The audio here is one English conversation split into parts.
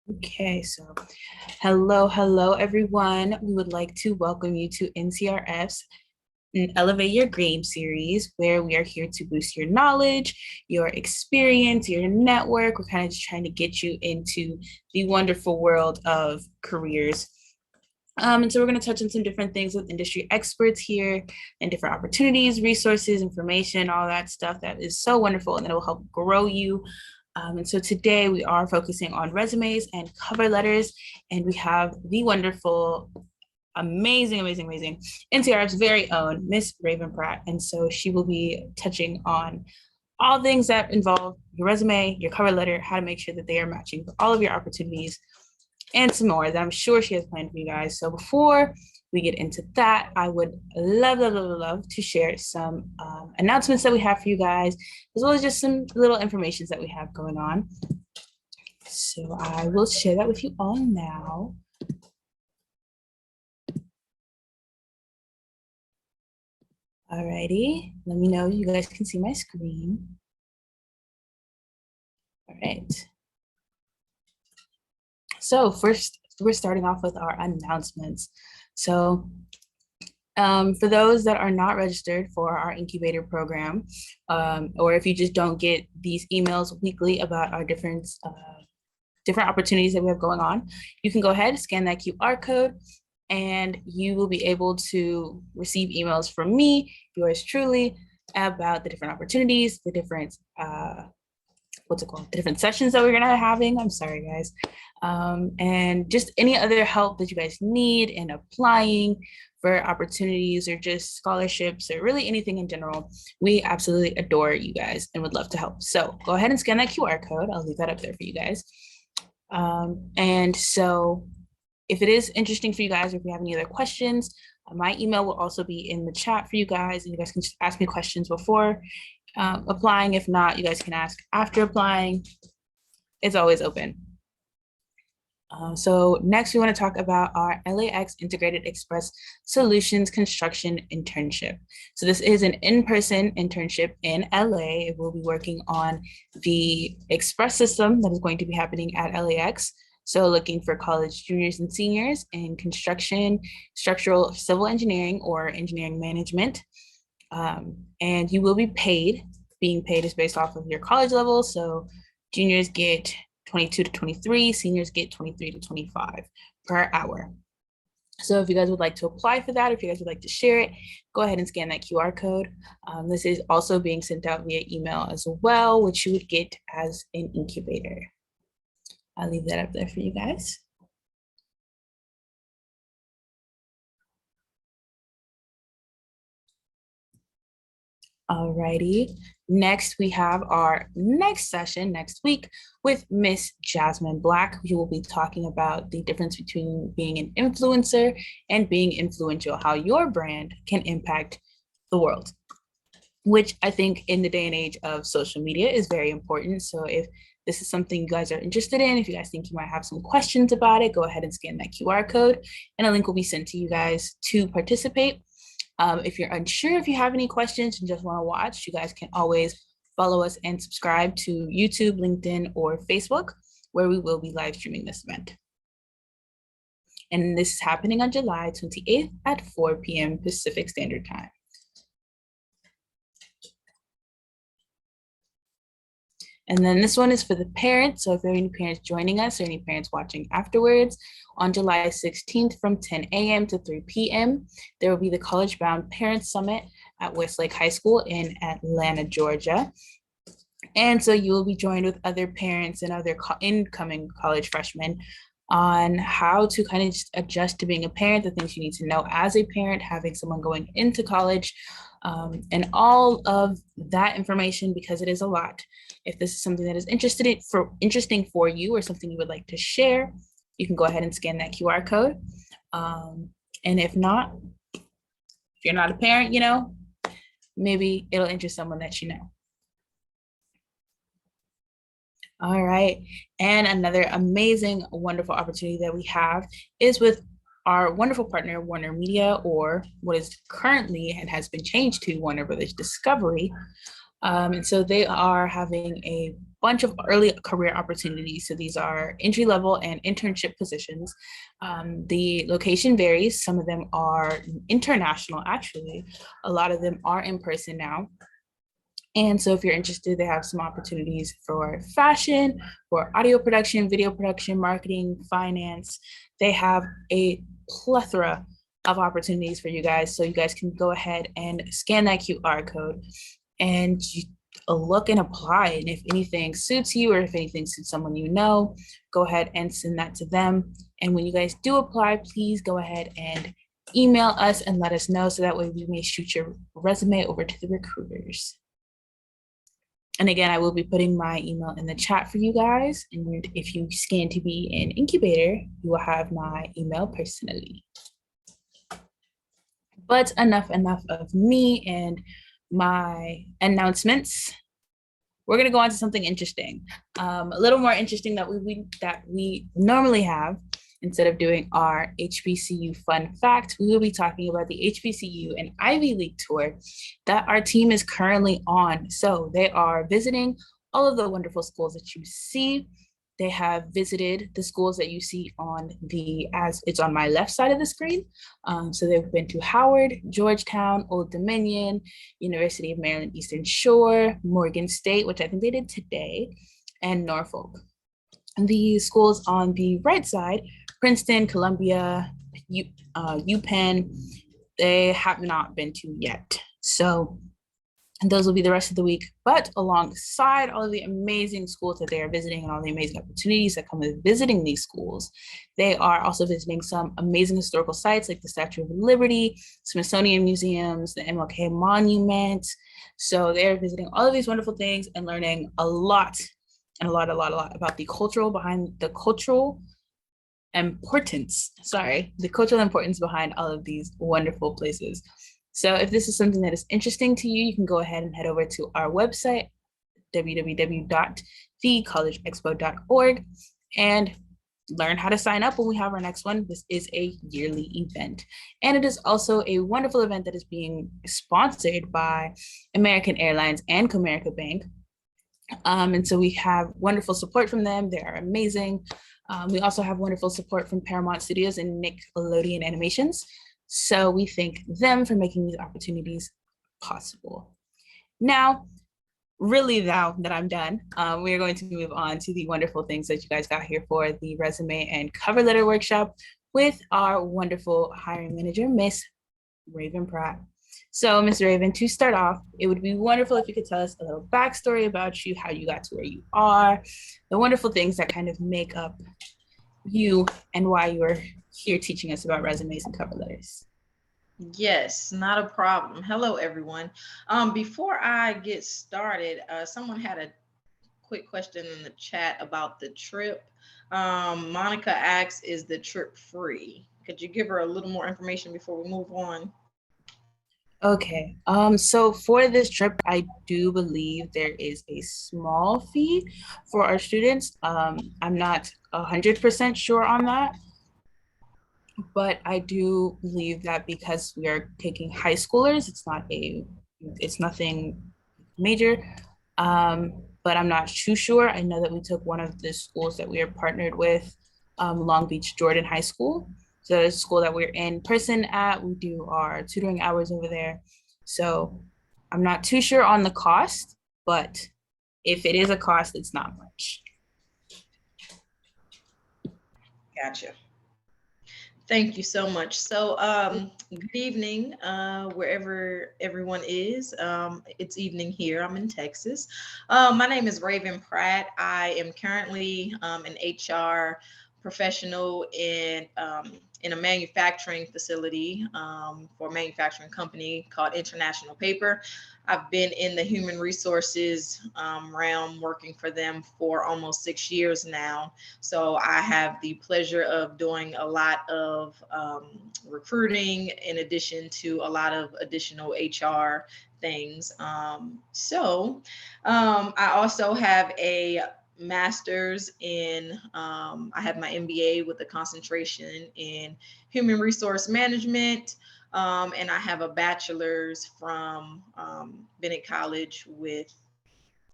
Okay, so hello everyone. We would like to welcome you to NCRF's Elevate Your Game series, where we are here to boost your knowledge, your experience, your network. We're kind of just trying to get you into the wonderful world of careers. And so we're going to touch on some different things with industry experts here and different opportunities, resources, information, all that stuff that is so wonderful and that will help grow you. And so today we are focusing on resumes and cover letters, and we have the wonderful, amazing NCRF's very own Miss Raven Pratt. And so she will be touching on all things that involve your resume, your cover letter, how to make sure that they are matching for all of your opportunities, and some more that I'm sure she has planned for you guys. So before we get into that, I would love to share some announcements that we have for you guys, as well as just some little information that we have going on. So I will share that with you all now. Alrighty, let me know you guys can see my screen. All right. So first, we're starting off with our announcements. So for those that are not registered for our incubator program, or if you just don't get these emails weekly about our different opportunities that we have going on, you can go ahead, scan that QR code, and you will be able to receive emails from me, yours truly, about the different opportunities, the different the different sessions that we're gonna be having. I'm sorry, guys. And just any other help that you guys need in applying for opportunities or just scholarships or really anything in general. We absolutely adore you guys and would love to help. So go ahead and scan that QR code. I'll leave that up there for you guys. And so if it is interesting for you guys, or if you have any other questions, my email will also be in the chat for you guys, and you guys can just ask me questions before applying. If not, you guys can ask after applying. It's always open. So next we want to talk about our LAX Integrated Express Solutions Construction Internship. So this is an in-person internship in LA. It will be working on the express system that is going to be happening at LAX. So looking for college juniors and seniors in construction, structural, civil engineering, or engineering management. And you will be paid. Being paid is based off of your college level. So juniors get 22 to 23, seniors get 23 to 25 per hour. So if you guys would like to apply for that, if you guys would like to share it, go ahead and scan that QR code. This is also being sent out via email as well, which you would get as an incubator. I'll leave that up there for you guys. Alrighty, next we have our next session next week with Miss Jasmine Black. We will be talking about the difference between being an influencer and being influential, how your brand can impact the world, which I think in the day and age of social media is very important. So if this is something you guys are interested in, if you guys think you might have some questions about it, go ahead and scan that QR code and a link will be sent to you guys to participate. If you're unsure if you have any questions and just want to watch, you guys can always follow us and subscribe to YouTube, LinkedIn, or Facebook, where we will be live streaming this event. And this is happening on July 28th at 4 p.m. Pacific Standard Time. And then this one is for the parents. So if there are any parents joining us or any parents watching afterwards, on July 16th from 10 a.m. to 3 p.m., there will be the College Bound Parents Summit at Westlake High School in Atlanta, Georgia. And so you will be joined with other parents and other incoming college freshmen on how to kind of just adjust to being a parent, the things you need to know as a parent, having someone going into college, and all of that information, because it is a lot. If this is something that is interesting for you or something you would like to share, you can go ahead and scan that QR code. And if not, if you're not a parent, you know, maybe it'll interest someone that you know. All right. And another amazing, wonderful opportunity that we have is with our wonderful partner, Warner Media, or what is currently and has been changed to Warner Brothers Discovery. And so they are having a bunch of early career opportunities. So these are entry level and internship positions. The location varies. Some of them are international, actually. A lot of them are in person now. And so if you're interested, they have some opportunities for fashion, for audio production, video production, marketing, finance. They have a plethora of opportunities for you guys. So you guys can go ahead and scan that QR code and look and apply. And if anything suits you or if anything suits someone you know, go ahead and send that to them. And when you guys do apply, please go ahead and email us and let us know so that way we may shoot your resume over to the recruiters. And again, I will be putting my email in the chat for you guys. And if you scan to be an incubator, you will have my email personally. But enough of me and my announcements. We're going to go on to something interesting, a little more interesting that we normally have. Instead of doing our HBCU fun fact, we will be talking about the HBCU and Ivy League tour that our team is currently on. So they are visiting all of the wonderful schools that you see. They have visited the schools that you see as it's on my left side of the screen. So they've been to Howard, Georgetown, Old Dominion, University of Maryland Eastern Shore, Morgan State, which I think they did today, and Norfolk. The schools on the right side, Princeton, Columbia, UPenn, they have not been to yet. So those will be the rest of the week. But alongside all of the amazing schools that they are visiting and all the amazing opportunities that come with visiting these schools, they are also visiting some amazing historical sites like the Statue of Liberty, Smithsonian museums, the MLK Monument. So they're visiting all of these wonderful things and learning a lot about the cultural importance behind all of these wonderful places. So if this is something that is interesting to you, you can go ahead and head over to our website, www.thecollegeexpo.org, and learn how to sign up when we have our next one. This is a yearly event. And it is also a wonderful event that is being sponsored by American Airlines and Comerica Bank. And so we have wonderful support from them. They are amazing. We also have wonderful support from Paramount Studios and Nickelodeon Animations. So we thank them for making these opportunities possible. Now, really now that I'm done, we are going to move on to the wonderful things that you guys got here for the resume and cover letter workshop with our wonderful hiring manager, Miss Raven Pratt. So, Ms. Raven, to start off, it would be wonderful if you could tell us a little backstory about you, how you got to where you are, the wonderful things that kind of make up you and why you are here teaching us about resumes and cover letters. Yes, not a problem. Hello, everyone. Before I get started, someone had a quick question in the chat about the trip. Monica asks, is the trip free? Could you give her a little more information before we move on? Okay, so for this trip, I do believe there is a small fee for our students. I'm not 100% sure on that, but I do believe that because we are taking high schoolers, it's nothing major. But I'm not too sure. I know that we took one of the schools that we are partnered with, Long Beach Jordan High School. So the school that we're in person at, we do our tutoring hours over there. So I'm not too sure on the cost, but if it is a cost, it's not much. Gotcha. Thank you so much. So, good evening, wherever everyone is. It's evening here. I'm in Texas. My name is Raven Pratt. I am currently an HR professional in a manufacturing facility for a manufacturing company called International Paper. I've been in the human resources realm working for them for almost 6 years now. So I have the pleasure of doing a lot of recruiting in addition to a lot of additional HR things. I also have a master's in, I have my MBA with a concentration in human resource management. And I have a bachelor's from Bennett College with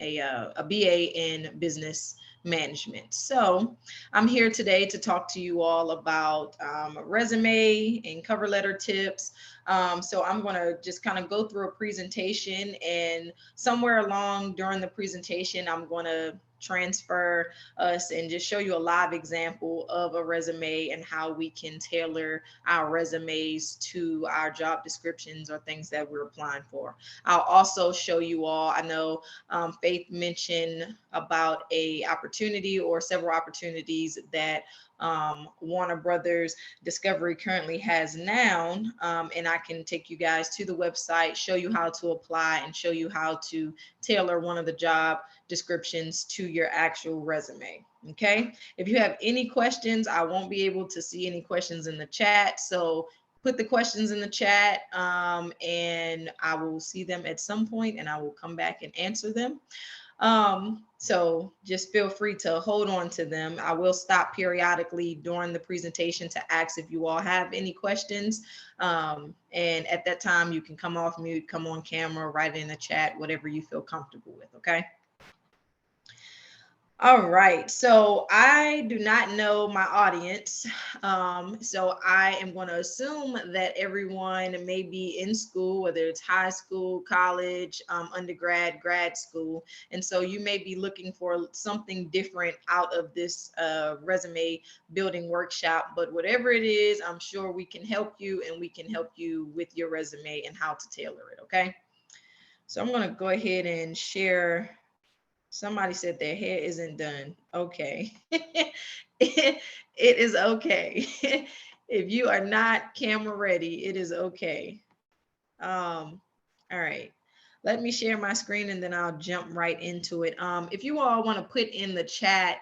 a BA in business management. So I'm here today to talk to you all about resume and cover letter tips. So I'm going to just kind of go through a presentation, and somewhere along during the presentation, I'm going to transfer us and just show you a live example of a resume and how we can tailor our resumes to our job descriptions or things that we're applying for. I'll also show you all, I know Faith mentioned about a opportunity or several opportunities that Warner Brothers Discovery currently has now, and I can take you guys to the website, show you how to apply, and show you how to tailor one of the job descriptions to your actual resume. Okay. If you have any questions, I won't be able to see any questions in the chat. So put the questions in the chat, and I will see them at some point and I will come back and answer them. So just feel free to hold on to them. I will stop periodically during the presentation to ask if you all have any questions. And at that time, you can come off mute, come on camera, write in the chat, whatever you feel comfortable with. Okay. All right, so I do not know my audience. So I am going to assume that everyone may be in school, whether it's high school, college, undergrad, grad school. And so you may be looking for something different out of this resume building workshop. But whatever it is, I'm sure we can help you, and we can help you with your resume and how to tailor it, okay? So I'm going to go ahead and share. Somebody said their hair isn't done. Okay. it is okay. If you are not camera ready, it is okay. All right. Let me share my screen and then I'll jump right into it. If you all want to put in the chat,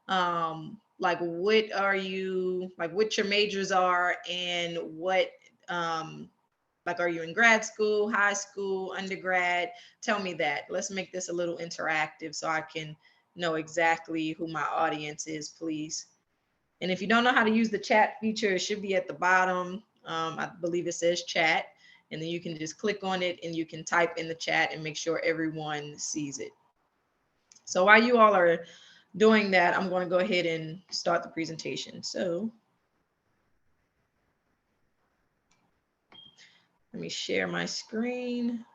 like what are you, like what your majors are and what, like, are you in grad school, high school, undergrad? Tell me that. Let's make this a little interactive so I can know exactly who my audience is, please. And if you don't know how to use the chat feature, it should be at the bottom. I believe it says chat, and then you can just click on it and you can type in the chat and make sure everyone sees it. So while you all are doing that, I'm going to go ahead and start the presentation. So let me share my screen.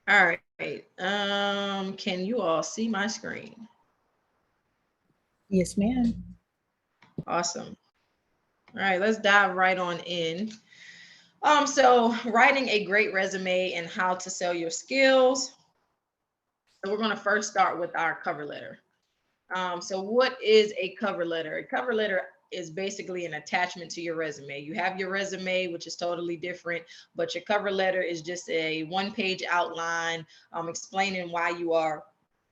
All right. Can you all see my screen? Yes, ma'am. Awesome. All right, let's dive right on in. So writing a great resume and how to sell your skills. So we're going to first start with our cover letter. So what is a cover letter? A cover letter is basically an attachment to your resume. You have your resume, which is totally different, but your cover letter is just a one-page outline explaining why you are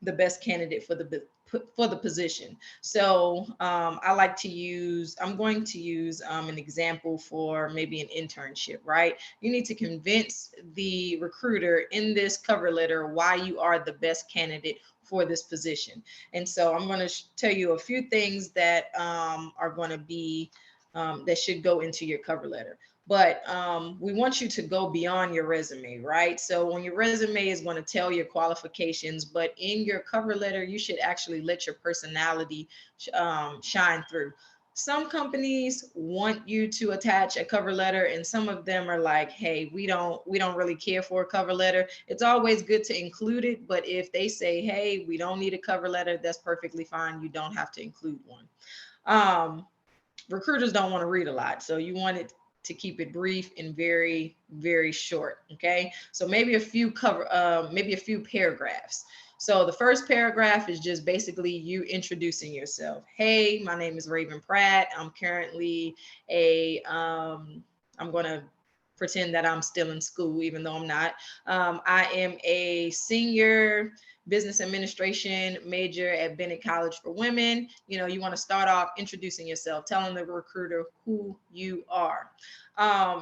the best candidate for the position. So I like to use, I'm going to use an example for maybe an internship, right? You need to convince the recruiter in this cover letter why you are the best candidate for this position. And so I'm going to tell you a few things that are going to be, that should go into your cover letter. But we want you to go beyond your resume, right? So when your resume is going to tell your qualifications, but in your cover letter, you should actually let your personality shine through. Some companies want you to attach a cover letter, and some of them are like, hey, we don't really care for a cover letter. It's always good to include it, but if they say, hey, we don't need a cover letter, that's perfectly fine. You don't have to include one. Recruiters don't want to read a lot, so you want it to keep it brief and very, very short. Okay, so maybe a few paragraphs. So the first paragraph is just basically you introducing yourself. Hey, my name is Raven Pratt. I'm currently I'm going to pretend that I'm still in school, even though I'm not. I am a senior business administration major at Bennett College for Women. You know, you want to start off introducing yourself, telling the recruiter who you are.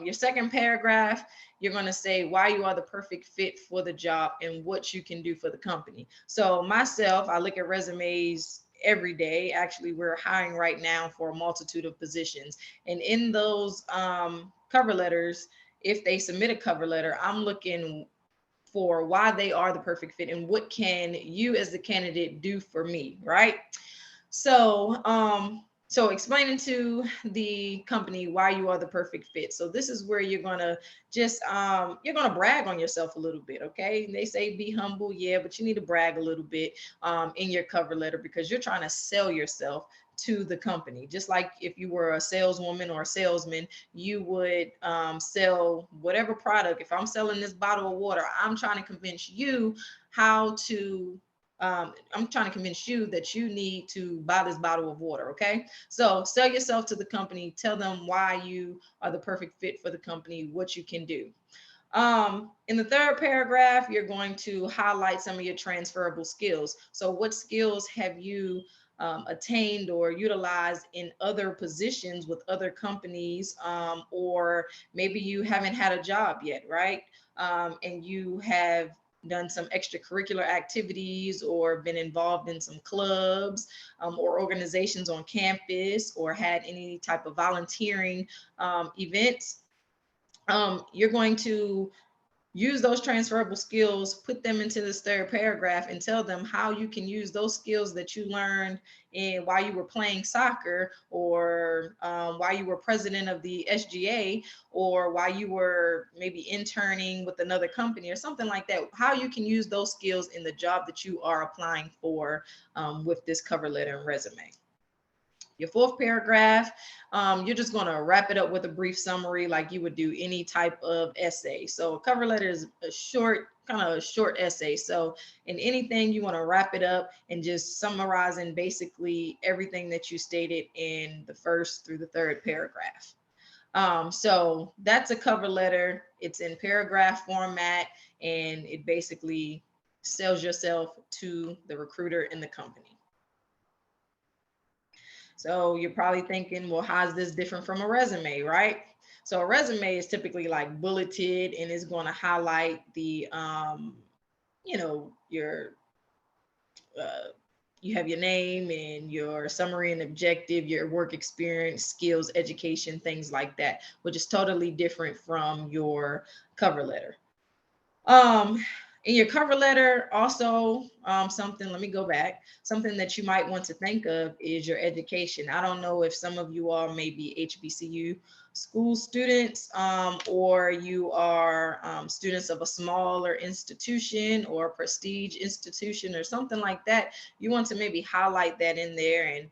Your second paragraph, you're going to say why you are the perfect fit for the job and what you can do for the company. So myself, I look at resumes every day. Actually, we're hiring right now for a multitude of positions. And in those cover letters, if they submit a cover letter, I'm looking for why they are the perfect fit and what can you as the candidate do for me, right? So explaining to the company why you are the perfect fit. So this is where you're gonna just you're gonna brag on yourself a little bit, okay? They say be humble, yeah, but you need to brag a little bit in your cover letter because you're trying to sell yourself to the company. Just like if you were a saleswoman or a salesman, you would sell whatever product. If I'm selling this bottle of water, I'm trying to convince you how to I'm trying to convince you that you need to buy this bottle of water. Okay. So sell yourself to the company, tell them why you are the perfect fit for the company, what you can do. In the third paragraph, you're going to highlight some of your transferable skills. So what skills have you attained or utilized in other positions with other companies, or maybe you haven't had a job yet, right? And you have done some extracurricular activities or been involved in some clubs or organizations on campus or had any type of volunteering events. You're going to use those transferable skills, put them into this third paragraph, and tell them how you can use those skills that you learned in while you were playing soccer, or while you were president of the SGA, or while you were maybe interning with another company or something like that. How you can use those skills in the job that you are applying for with this cover letter and resume. Your fourth paragraph, you're just going to wrap it up with a brief summary like you would do any type of essay. So a cover letter is a short, kind of a short essay. So in anything, you want to wrap it up and just summarizing basically everything that you stated in the first through the third paragraph. So that's a cover letter. It's in paragraph format, and it basically sells yourself to the recruiter in the company. So you're probably thinking, well, how's this different from a resume, right? So a resume is typically like bulleted and is going to highlight the, your, uh, you have your name and your summary and objective, your work experience, skills, education, things like that, which is totally different from your cover letter. Um, in your cover letter, also something, let me go back. Something that you might want to think of is your education. I don't know if some of you all may be HBCU school students, or you are students of a smaller institution or prestige institution or something like that. You want to maybe highlight that in there and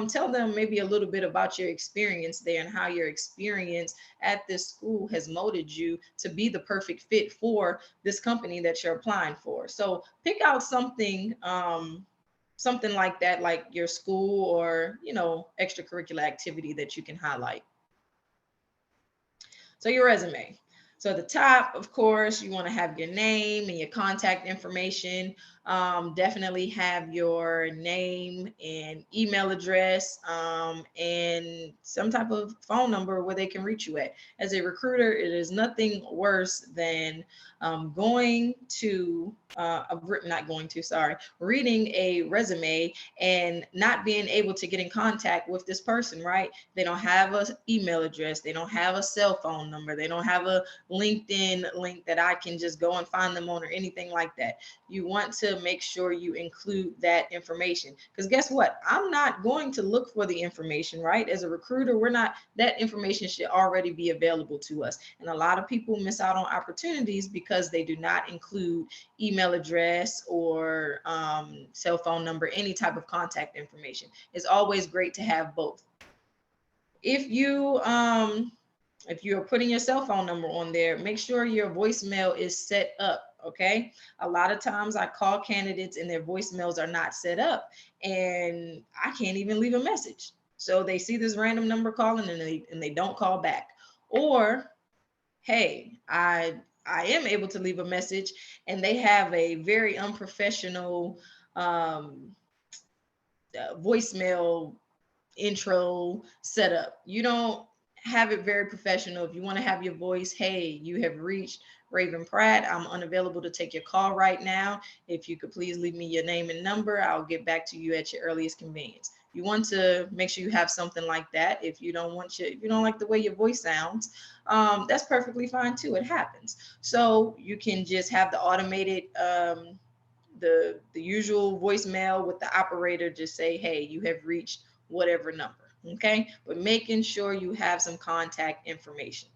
tell them maybe a little bit about your experience there and how your experience at this school has molded you to be the perfect fit for this company that you're applying for. So pick out something, something like that, like your school or, extracurricular activity that you can highlight. So your resume. So at the top, of course, you want to have your name and your contact information. Definitely have your name and email address, and some type of phone number where they can reach you at. As a recruiter, it is nothing worse than going to, not going to, sorry, reading a resume and not being able to get in contact with this person, right? They don't have an email address. They don't have a cell phone number. They don't have a LinkedIn link that I can just go and find them on or anything like that. You want to make sure you include that information, because guess what? I'm not going to look for the information, right? As a recruiter, that information should already be available to us. And a lot of people miss out on opportunities because they do not include email address or cell phone number, any type of contact information. It's always great to have both. If you're putting your cell phone number on there, make sure your voicemail is set up. Okay. A lot of times I call candidates and their voicemails are not set up and I can't even leave a message. So they see this random number calling and they don't call back. Or, hey, I am able to leave a message and they have a very unprofessional voicemail intro setup. You don't have it very professional. If you want to have your voice, hey, you have reached Raven Pratt. I'm unavailable to take your call right now. If you could please leave me your name and number, I'll get back to you at your earliest convenience. You want to make sure you have something like that. If you don't like the way your voice sounds, that's perfectly fine too. It happens. So you can just have the automated the usual voicemail with the operator just say, hey, you have reached whatever number. Okay, but making sure you have some contact information.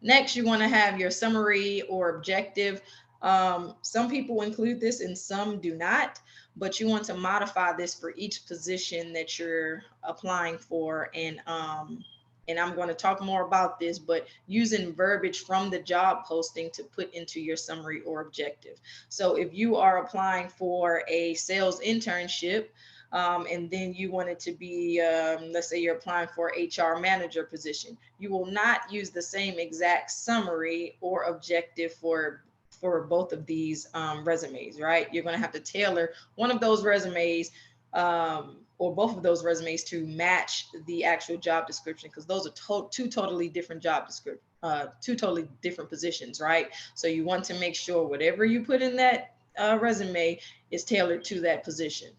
Next, you want to have your summary or objective. Some people include this and some do not, but you want to modify this for each position that you're applying for. And I'm going to talk more about this, but using verbiage from the job posting to put into your summary or objective. So if you are applying for a sales internship, and then you want it to be, let's say you're applying for HR manager position, you will not use the same exact summary or objective for both of these resumes, right? You're going to have to tailor one of those resumes or both of those resumes to match the actual job description, because those are two totally different job descriptions, two totally different positions, right? So you want to make sure whatever you put in that resume is tailored to that position.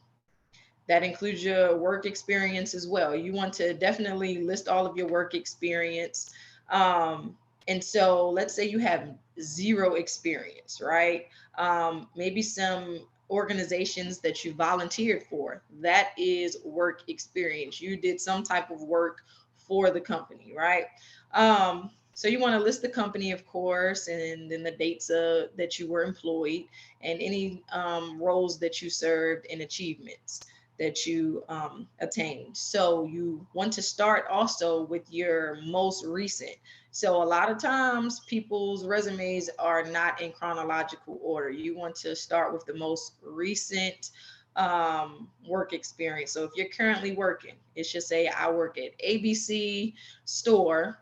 That includes your work experience as well. You want to definitely list all of your work experience. And so let's say you have zero experience, right? Maybe some organizations that you volunteered for, that is work experience. You did some type of work for the company, right? So you want to list the company, of course, and then the dates that you were employed, and any roles that you served and achievements that you attained. So you want to start also with your most recent. So a lot of times people's resumes are not in chronological order. You want to start with the most recent work experience. So if you're currently working, it should say I work at ABC store,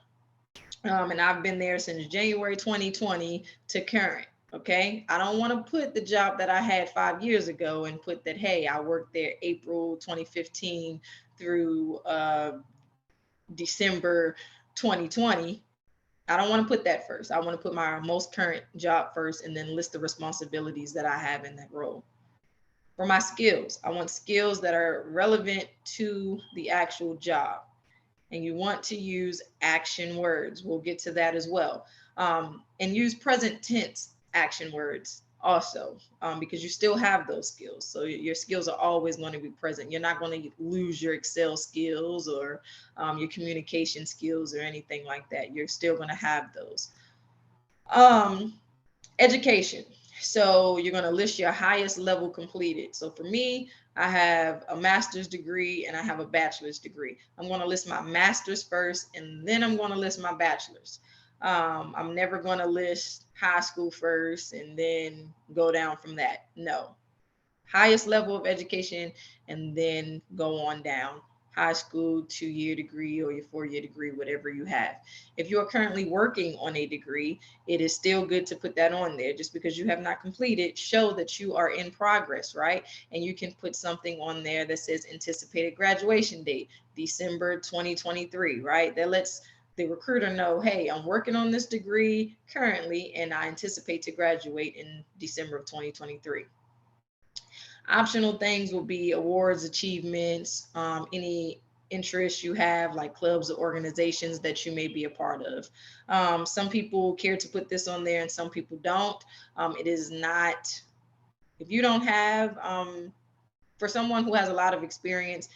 and I've been there since January 2020 to current. Okay, I don't want to put the job that I had 5 years ago and put that, hey, I worked there April 2015 through December 2020. I don't want to put that first. I want to put my most current job first and then list the responsibilities that I have in that role. For my skills, I want skills that are relevant to the actual job. And you want to use action words. We'll get to that as well. And use present tense action words also, because you still have those skills. So your skills are always going to be present. You're not going to lose your Excel skills or your communication skills or anything like that. You're still going to have those. Um, Education. So you're going to list your highest level completed. So for me, I have a master's degree and I have a bachelor's degree. I'm going to list my master's first and then I'm going to list my bachelor's. I'm never going to list high school first and then go down from that. No. Highest level of education and then go on down. High school, 2-year degree, or your 4-year degree, whatever you have. If you are currently working on a degree, it is still good to put that on there. Just because you have not completed, show that you are in progress, right? And you can put something on there that says anticipated graduation date, December 2023, right? That lets the recruiter know, hey, I'm working on this degree currently, and I anticipate to graduate in December of 2023. Optional things will be awards, achievements, any interests you have, like clubs or organizations that you may be a part of. Some people care to put this on there and some people don't. It is not, if you don't have, for someone who has a lot of experience,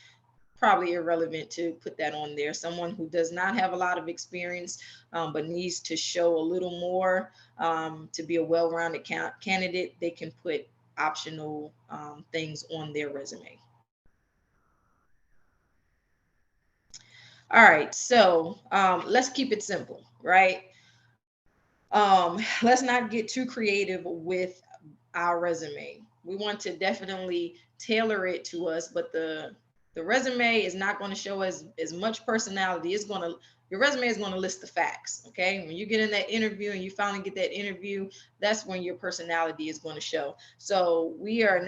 probably irrelevant to put that on there. Someone who does not have a lot of experience, but needs to show a little more to be a well-rounded candidate, they can put optional things on their resume. All right, so let's keep it simple, right? Let's not get too creative with our resume. We want to definitely tailor it to us, but The resume is not going to show as much personality. Your resume is going to list the facts. Okay. When you get in that interview and you finally get that interview, that's when your personality is going to show. So we're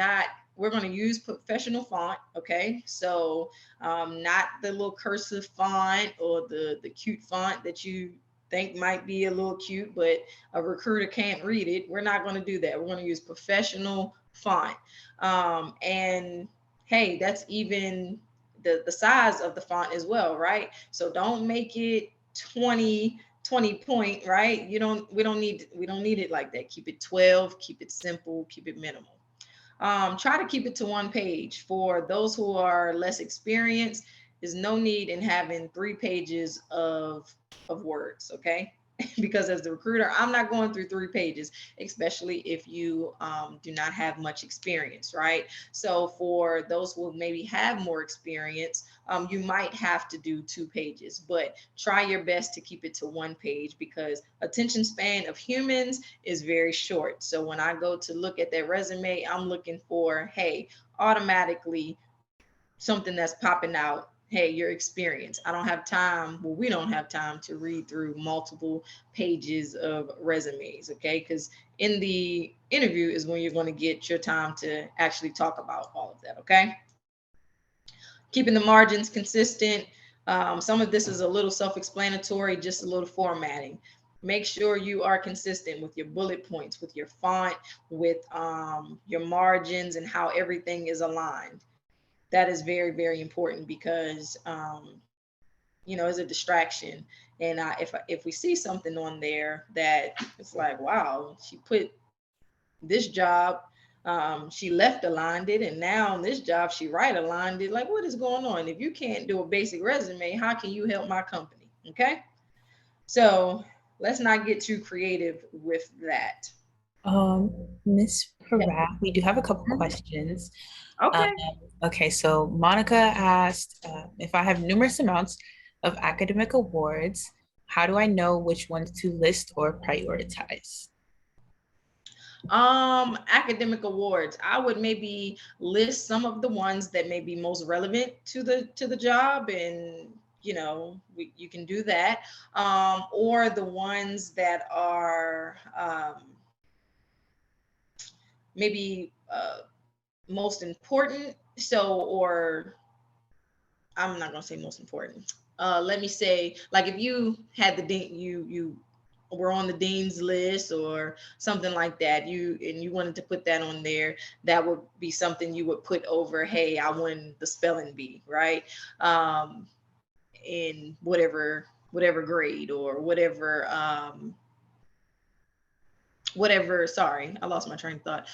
going to use professional font. Okay. So not the little cursive font or the cute font that you think might be a little cute, but a recruiter can't read it. We're not going to do that. We're going to use professional font. And hey, that's even the size of the font as well, right? So don't make it 20 point, right? We don't need it like that. Keep it 12, keep it simple, keep it minimal. Try to keep it to one page. For those who are less experienced, there's no need in having 3 pages of words, okay? Because as the recruiter, I'm not going through 3 pages, especially if you do not have much experience, right? So for those who maybe have more experience, you might have to do 2 pages, but try your best to keep it to one page because attention span of humans is very short. So when I go to look at that resume, I'm looking for, hey, automatically something that's popping out. Hey, your experience. I don't have time. Well, we don't have time to read through multiple pages of resumes, okay? Because in the interview is when you're going to get your time to actually talk about all of that, okay? Keeping the margins consistent. Some of this is a little self-explanatory, just a little formatting. Make sure you are consistent with your bullet points, with your font, with your margins and how everything is aligned. That is very, very important because it's a distraction. And if we see something on there that it's like, wow, she put this job, she left aligned it, and now on this job she right aligned it. Like, what is going on? If you can't do a basic resume, how can you help my company? Okay, so let's not get too creative with that. Miss Yeah. Parat, we do have a couple Mhm. questions. Um, Okay. okay, so Monica asked, if I have numerous amounts of academic awards, how do I know which ones to list or prioritize? Academic awards. I would maybe list some of the ones that may be most relevant to the job, and you can do that. Or the ones that are maybe most important. So, or I'm not gonna say most important. Let me say, like if you had the dean, you were on the dean's list or something like that, you wanted to put that on there, that would be something you would put over, hey, I won the spelling bee, right? Um, in whatever grade or whatever, sorry, I lost my train of thought.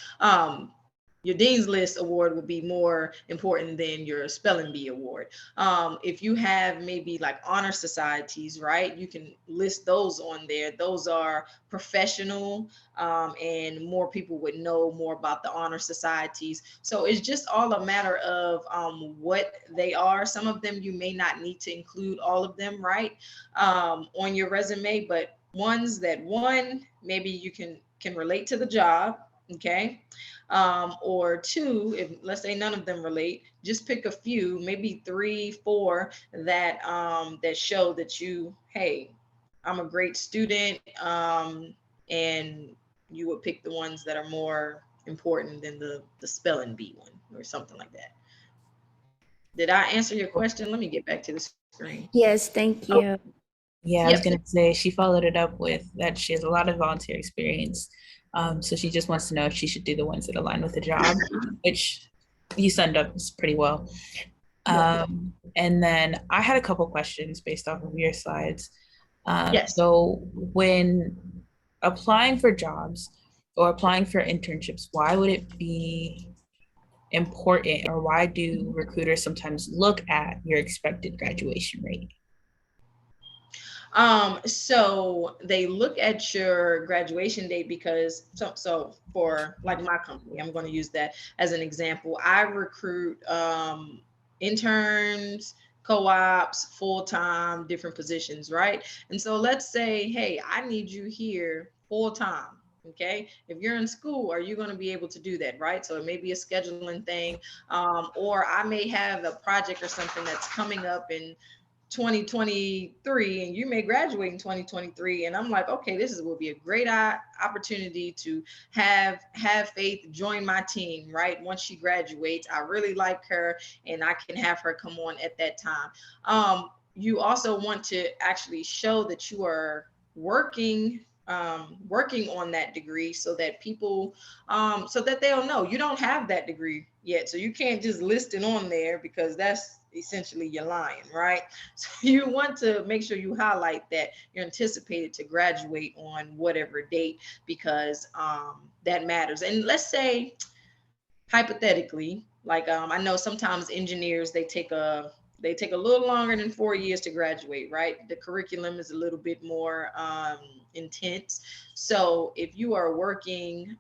Your dean's list award would be more important than your spelling bee award. If you have maybe like honor societies, right, you can list those on there. Those are professional, and more people would know more about the honor societies. So it's just all a matter of what they are. Some of them you may not need to include all of them, right, on your resume, but ones that, one, maybe you can relate to the job, okay? Or two, if let's say none of them relate, just pick a few, maybe 3 4, that show that hey, I'm a great student, and you would pick the ones that are more important than the spelling bee one or something like that. Did I answer your question? Let me get back to the screen. Yes, thank Oh, you. yeah, I Yep. was gonna say she followed it up with that she has a lot of volunteer experience. So she just wants to know if she should do the ones that align with the job, which you summed up pretty well. Yep. And then I had a couple questions based off of your slides. Yes. So when applying for jobs or applying for internships, why would it be important, or why do recruiters sometimes look at your expected graduation rate? So they look at your graduation date because so for like my company, I'm going to use that as an example. I recruit interns, co-ops, full-time, different positions, right? And so let's say, hey, I need you here full time. Okay, if you're in school, are you going to be able to do that, right? So it may be a scheduling thing, or I may have a project or something that's coming up in 2023 and you may graduate in 2023, and I'm like, okay, will be a great opportunity to have Faith join my team, right? Once she graduates, I really like her and I can have her come on at that time. You also want to actually show that you are working on that degree, so that people so that they'll know you don't have that degree yet. So you can't just list it on there, because that's essentially you're lying, right? So you want to make sure you highlight that you're anticipated to graduate on whatever date, because that matters. And let's say hypothetically, like I know sometimes engineers, they take a little longer than 4 years to graduate, right? The curriculum is a little bit more intense. So if you are working,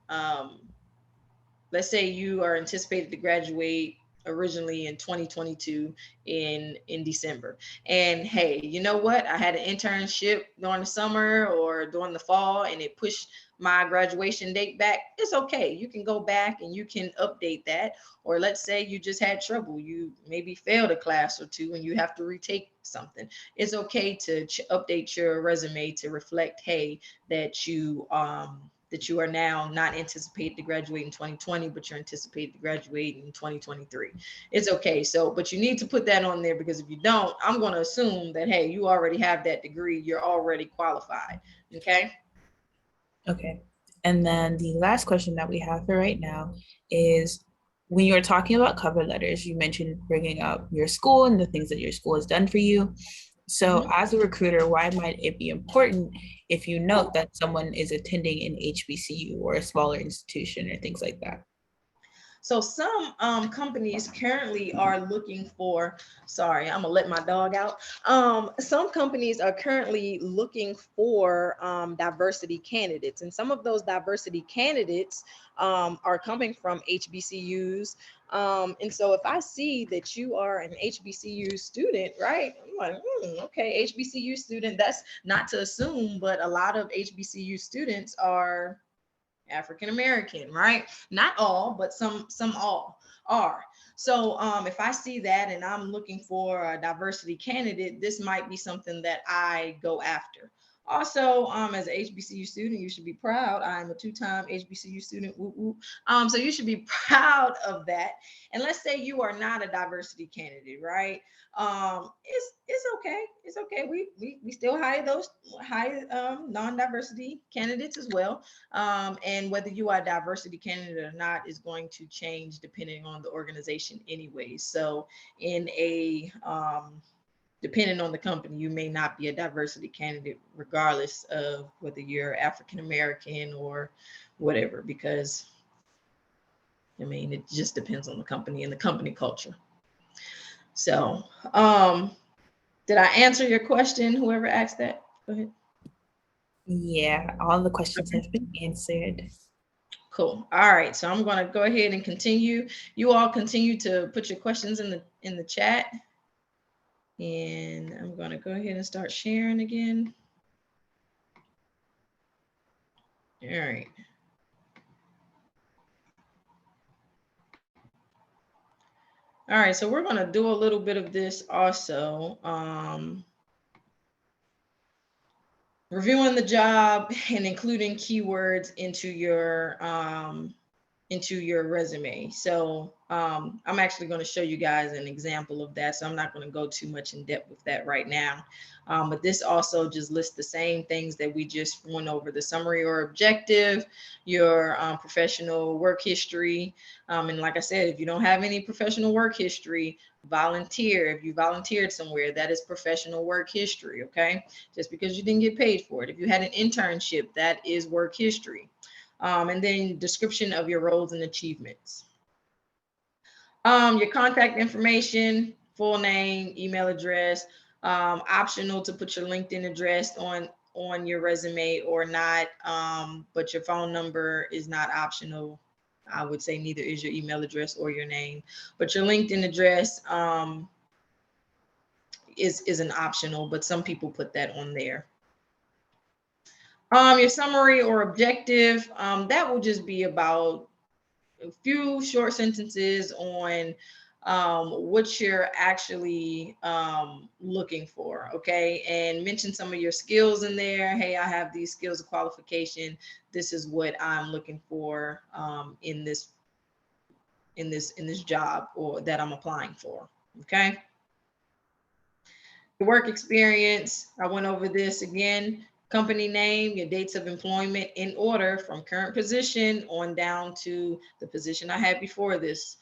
let's say you are anticipated to graduate originally in 2022 in December, and hey, you know what, I had an internship during the summer or during the fall and it pushed my graduation date back. It's okay, you can go back and you can update that. Or let's say you just had trouble, you maybe failed a class or two and you have to retake something. It's okay to update your resume to reflect, hey, that you are now not anticipated to graduate in 2020, but you're anticipated to graduate in 2023. It's okay. So, but you need to put that on there, because if you don't, I'm going to assume that, hey, you already have that degree. You're already qualified. Okay. Okay. And then the last question that we have for right now is, when you're talking about cover letters, you mentioned bringing up your school and the things that your school has done for you. So, Mhm. as a recruiter, why might it be important if you note that someone is attending an HBCU or a smaller institution or things like that? So some companies currently are looking for, sorry, I'm gonna let my dog out. Some companies are currently looking for diversity candidates, and some of those diversity candidates are coming from HBCUs. And so if I see that you are an HBCU student, right? I'm like, okay, HBCU student. That's not to assume, but a lot of HBCU students are African American, right? Not all, but some all are. So if I see that and I'm looking for a diversity candidate, this might be something that I go after. Also, as an HBCU student, you should be proud. I'm a two-time HBCU student. Woo woo. So you should be proud of that. And let's say you are not a diversity candidate, right? It's okay. It's okay. We still hire those hire non-diversity candidates as well. And whether you are a diversity candidate or not is going to change depending on the organization anyway. So in a depending on the company, you may not be a diversity candidate regardless of whether you're African American or whatever, because I mean, it just depends on the company and the company culture. So did I answer your question, whoever asked that? Go ahead. Yeah, all the questions Okay. have been answered. Cool. All right. So I'm going to go ahead and continue. You all continue to put your questions in the chat. And I'm going to go ahead and start sharing again. All right. All right. So we're going to do a little bit of this also. Reviewing the job and including keywords into your resume. So I'm actually going to show you guys an example of that. So I'm not going to go too much in depth with that right now. But this also just lists the same things that we just went over: the summary or objective, your professional work history. And like I said, if you don't have any professional work history, volunteer. If you volunteered somewhere, that is professional work history. Okay. Just because you didn't get paid for it. If you had an internship, that is work history. And then description of your roles and achievements. Your contact information, full name, email address. Optional to put your LinkedIn address on your resume or not, but your phone number is not optional. I would say neither is your email address or your name, but your LinkedIn address is an optional, but some people put that on there. Your summary or objective, that will just be about a few short sentences on what you're actually looking for, okay? And mention some of your skills in there. Hey, I have these skills of qualification. This is what I'm looking for in this job or that I'm applying for, okay? Your work experience, I went over this again. Company name, your dates of employment in order from current position on down to the position I had before this,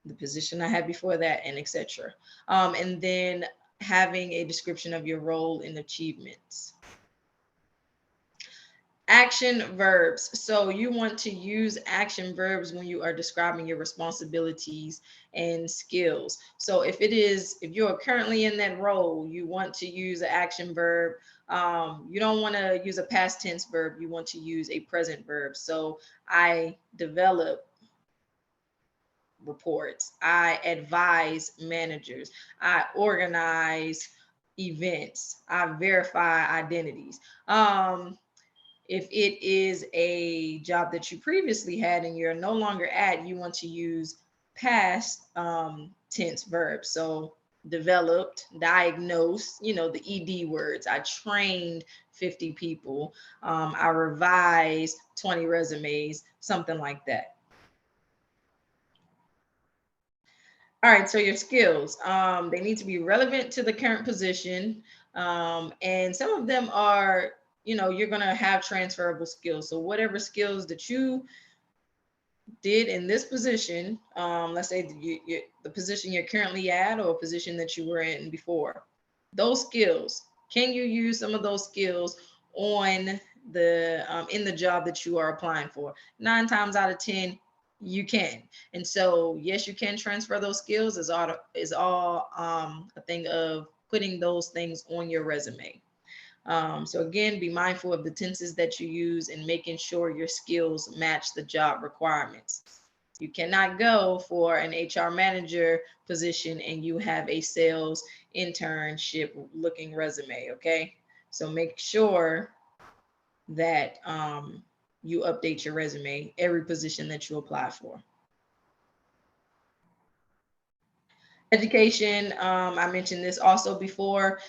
the position I had before that, and etc. And then having a description of your role and achievements. Action verbs. So you want to use action verbs when you are describing your responsibilities and skills. So if you're currently in that role, you want to use an action verb. You don't want to use a past tense verb. You want to use a present verb. So I develop reports. I advise managers. I organize events. I verify identities. If it is a job that you previously had and you're no longer at, you want to use past tense verbs. So developed, diagnosed, the ED words. I trained 50 people. I revised 20 resumes, something like that. All right, so your skills, they need to be relevant to the current position. And some of them are, you're going to have transferable skills. So whatever skills that you did in this position, let's say the position you're currently at or a position that you were in before, those skills, can you use some of those skills on in the job that you are applying for? 9 times out of 10, you can. And so yes, you can transfer those skills. Is all a thing of putting those things on your resume. So again, be mindful of the tenses that you use and making sure your skills match the job requirements. You cannot go for an HR manager position and you have a sales internship looking resume, okay? So make sure that you update your resume every position that you apply for. Education, I mentioned this also before.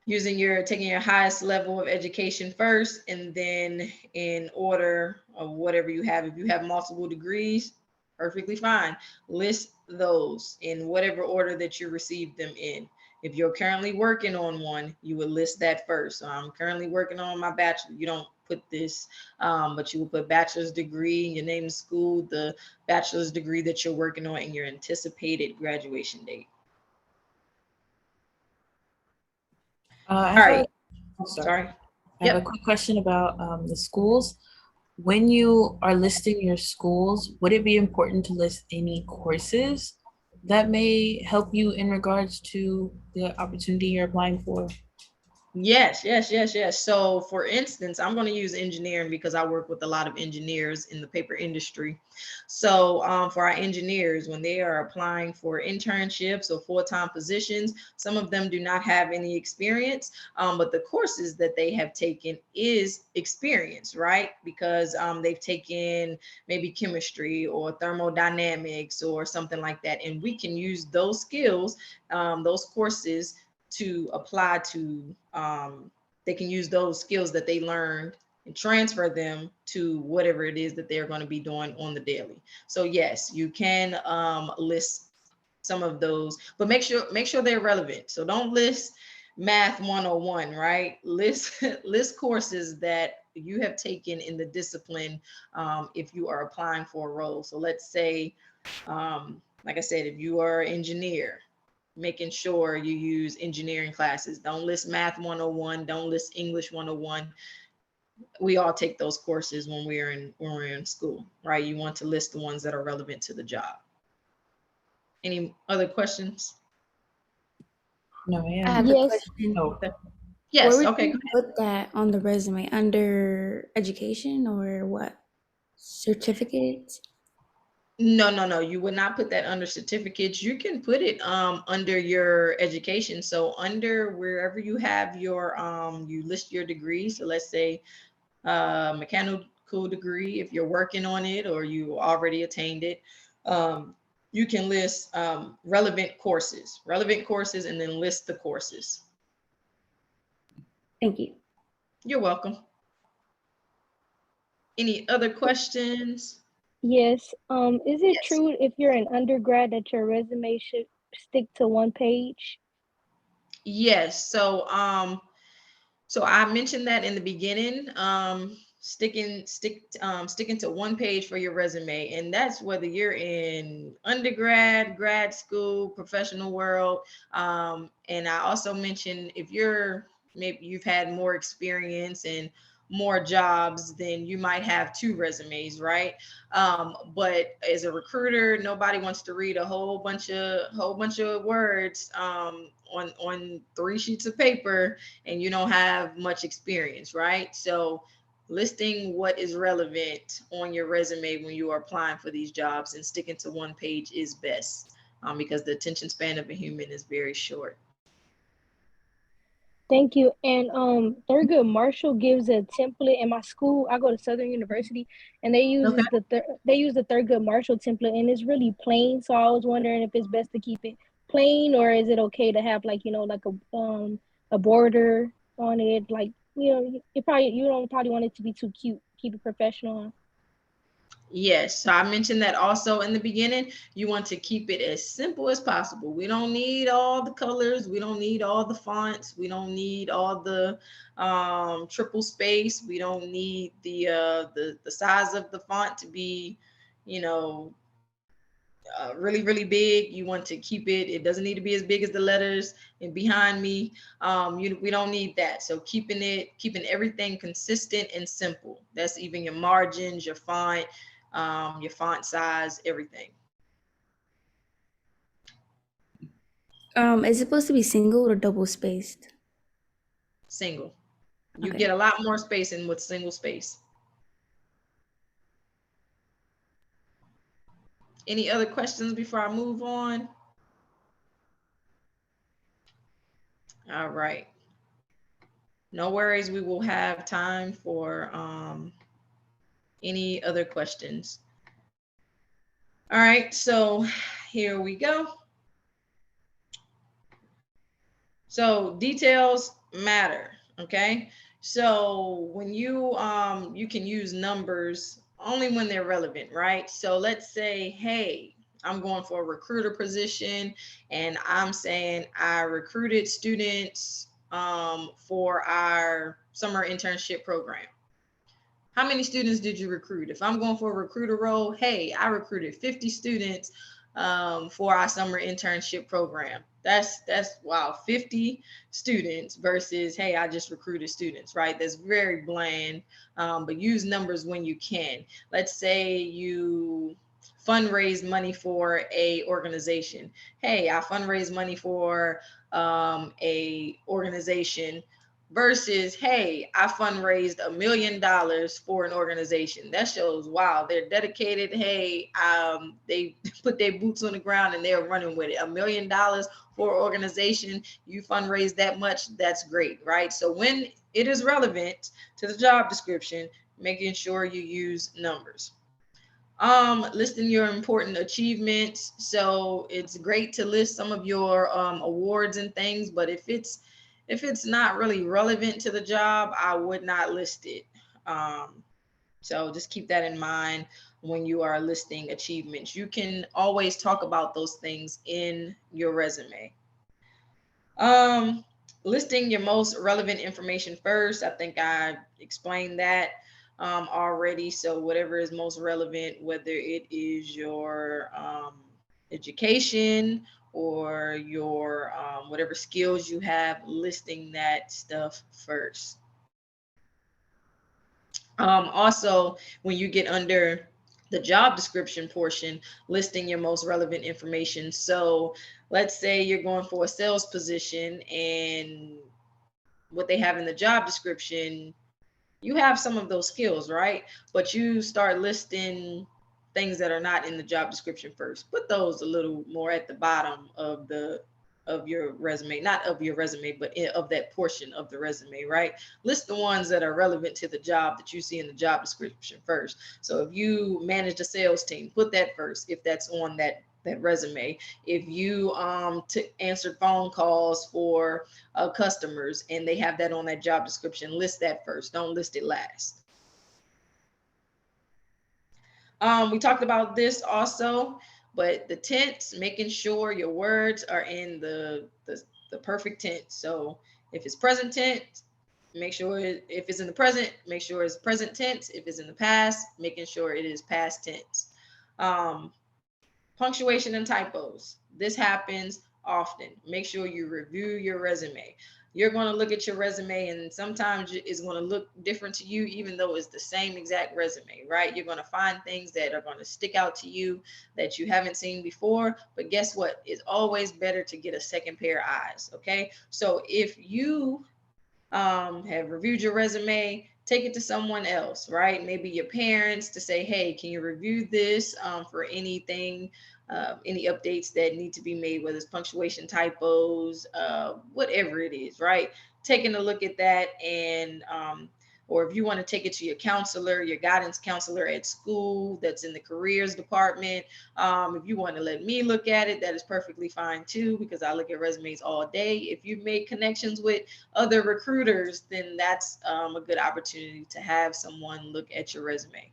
Taking your highest level of education first, and then in order of whatever you have. If you have multiple degrees, perfectly fine. List those in whatever order that you received them in. If you're currently working on one, you would list that first. So I'm currently working on my bachelor. You don't put this, but you will put bachelor's degree, your name of school, the bachelor's degree that you're working on, and your anticipated graduation date. I All have right. sorry. I have a Yep. quick question about the schools. When you are listing your schools, would it be important to list any courses that may help you in regards to the opportunity you're applying for? Yes, yes, yes, yes. So, for instance, I'm going to use engineering because I work with a lot of engineers in the paper industry. So, for our engineers, when they are applying for internships or full-time positions, some of them do not have any experience, but the courses that they have taken is experience, right? Because they've taken maybe chemistry or thermodynamics or something like that, and we can use those skills, those courses to apply to they can use those skills that they learned and transfer them to whatever it is that they're going to be doing on the daily. So yes, you can list some of those, but make sure they're relevant. So don't list math 101, right? List courses that you have taken in the discipline if you are applying for a role. So let's say like I said, if you are an engineer, making sure you use engineering classes. Don't list math 101, don't list English 101. We all take those courses when we're in school, right? You want to list the ones that are relevant to the job. Any other questions? No, I I am. have a Yes. question. Oh, Where Yes, would okay. you put that on the resume? Under education or what? Certificates? No. You would not put that under certificates. You can put it under your education. So under wherever you have your you list your degree. So let's say mechanical degree if you're working on it or you already attained it. You can list relevant courses, and then list the courses. Thank you. You're welcome. Any other questions? Yes. Is it Yes. true if you're an undergrad that your resume should stick to one page? Yes. So I mentioned that in the beginning. Sticking to one page for your resume, and that's whether you're in undergrad, grad school, professional world. And I also mentioned if maybe you've had more experience and more jobs, then you might have two resumes, right? But as a recruiter, nobody wants to read a whole bunch of words on 3 sheets of paper, and you don't have much experience, right? So listing what is relevant on your resume when you are applying for these jobs and sticking to one page is best, because the attention span of a human is very short. Thank you. And Thurgood Marshall gives a template in my school. I go to Southern University, and they use Okay. the Thurgood Marshall template, and it's really plain. So I was wondering if it's best to keep it plain, or is it okay to have like a border on it? Like you don't probably want it to be too cute. Keep it professional. Yes, so I mentioned that also in the beginning. You want to keep it as simple as possible. We don't need all the colors. We don't need all the fonts. We don't need all the triple space. We don't need the size of the font to be, you know, really, really big. You want to keep it. It doesn't need to be as big as the letters and behind me. We don't need that. So keeping everything consistent and simple. That's even your margins, your font size, everything. Is it supposed to be single or double spaced? Single. You Okay. get a lot more spacing with single space. Any other questions before I move on? All right. No worries. We will have time for any other questions. All right. So here we go. So details matter. Okay. So when you can use numbers only when they're relevant, right? So let's say, hey, I'm going for a recruiter position, and I'm saying I recruited students for our summer internship program. How many students did you recruit? If I'm going for a recruiter role, hey, I recruited 50 students for our summer internship program. That's wow, 50 students versus, hey, I just recruited students, right? That's very bland, but use numbers when you can. Let's say you fundraise money for a organization. Hey, I fundraise money for a organization versus, hey, I fundraised $1 million for an organization. That shows, wow, they're dedicated. Hey, they put their boots on the ground and they're running with it. $1 million for an organization, you fundraise that much, that's great, right? So when it is relevant to the job description, making sure you use numbers. Listing your important achievements. So it's great to list some of your awards and things, but if it's not really relevant to the job, I would not list it. So just keep that in mind when you are listing achievements. You can always talk about those things in your resume. Listing your most relevant information first. I think I explained that already. So whatever is most relevant, whether it is your education or your whatever skills you have, listing that stuff first. Also, when you get under the job description portion, listing your most relevant information. So let's say you're going for a sales position, and what they have in the job description, you have some of those skills, right? But you start listing things that are not in the job description first. Put those a little more at the bottom of the of your resume, not of your resume, but of that portion of the resume, right? List the ones that are relevant to the job that you see in the job description first. So if you manage a sales team, put that first if that's on that resume. If you answered phone calls for customers and they have that on that job description, list that first. Don't list it last. We talked about this also, but the tense, making sure your words are in the perfect tense. So if it's present tense, make sure if it's in the present, make sure it's present tense. If it's in the past, making sure it is past tense. Punctuation and typos. This happens often. Make sure you review your resume. You're going to look at your resume and sometimes it's going to look different to you, even though it's the same exact resume, right? You're going to find things that are going to stick out to you that you haven't seen before. But guess what? It's always better to get a second pair of eyes. Okay. So if you have reviewed your resume, take it to someone else, right? Maybe your parents, to say, hey, can you review this for anything, any updates that need to be made, whether it's punctuation, typos, whatever it is, right? Taking a look at that, and or if you want to take it to your counselor, your guidance counselor at school that's in the careers department, if you want to let me look at it, that is perfectly fine too, because I look at resumes all day. If you've made connections with other recruiters, then that's a good opportunity to have someone look at your resume.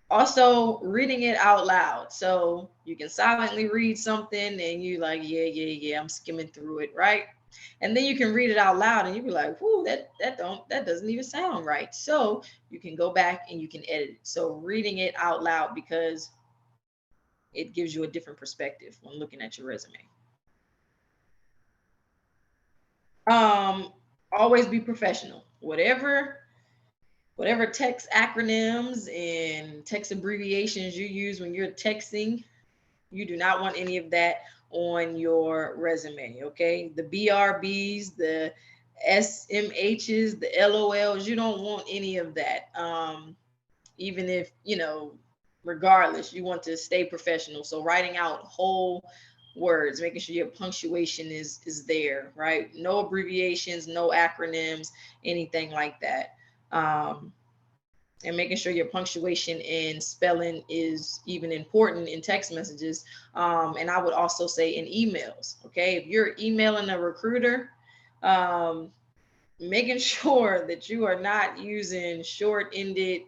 Also, reading it out loud. So you can silently read something and you like, yeah, I'm skimming through it, right? And then you can read it out loud and you'll be like, whoo, that doesn't even sound right. So you can go back and you can edit it. So reading it out loud, because it gives you a different perspective when looking at your resume. Always be professional. Whatever text acronyms and text abbreviations you use when you're texting, you do not want any of that on your resume, okay? The BRBs, the SMHs, the LOLs, you don't want any of that. Even if, regardless, you want to stay professional. So writing out whole words, making sure your punctuation is there, right? No abbreviations, no acronyms, anything like that. And making sure your punctuation and spelling is even important in text messages. And I would also say in emails, okay? If you're emailing a recruiter, making sure that you are not using short-ended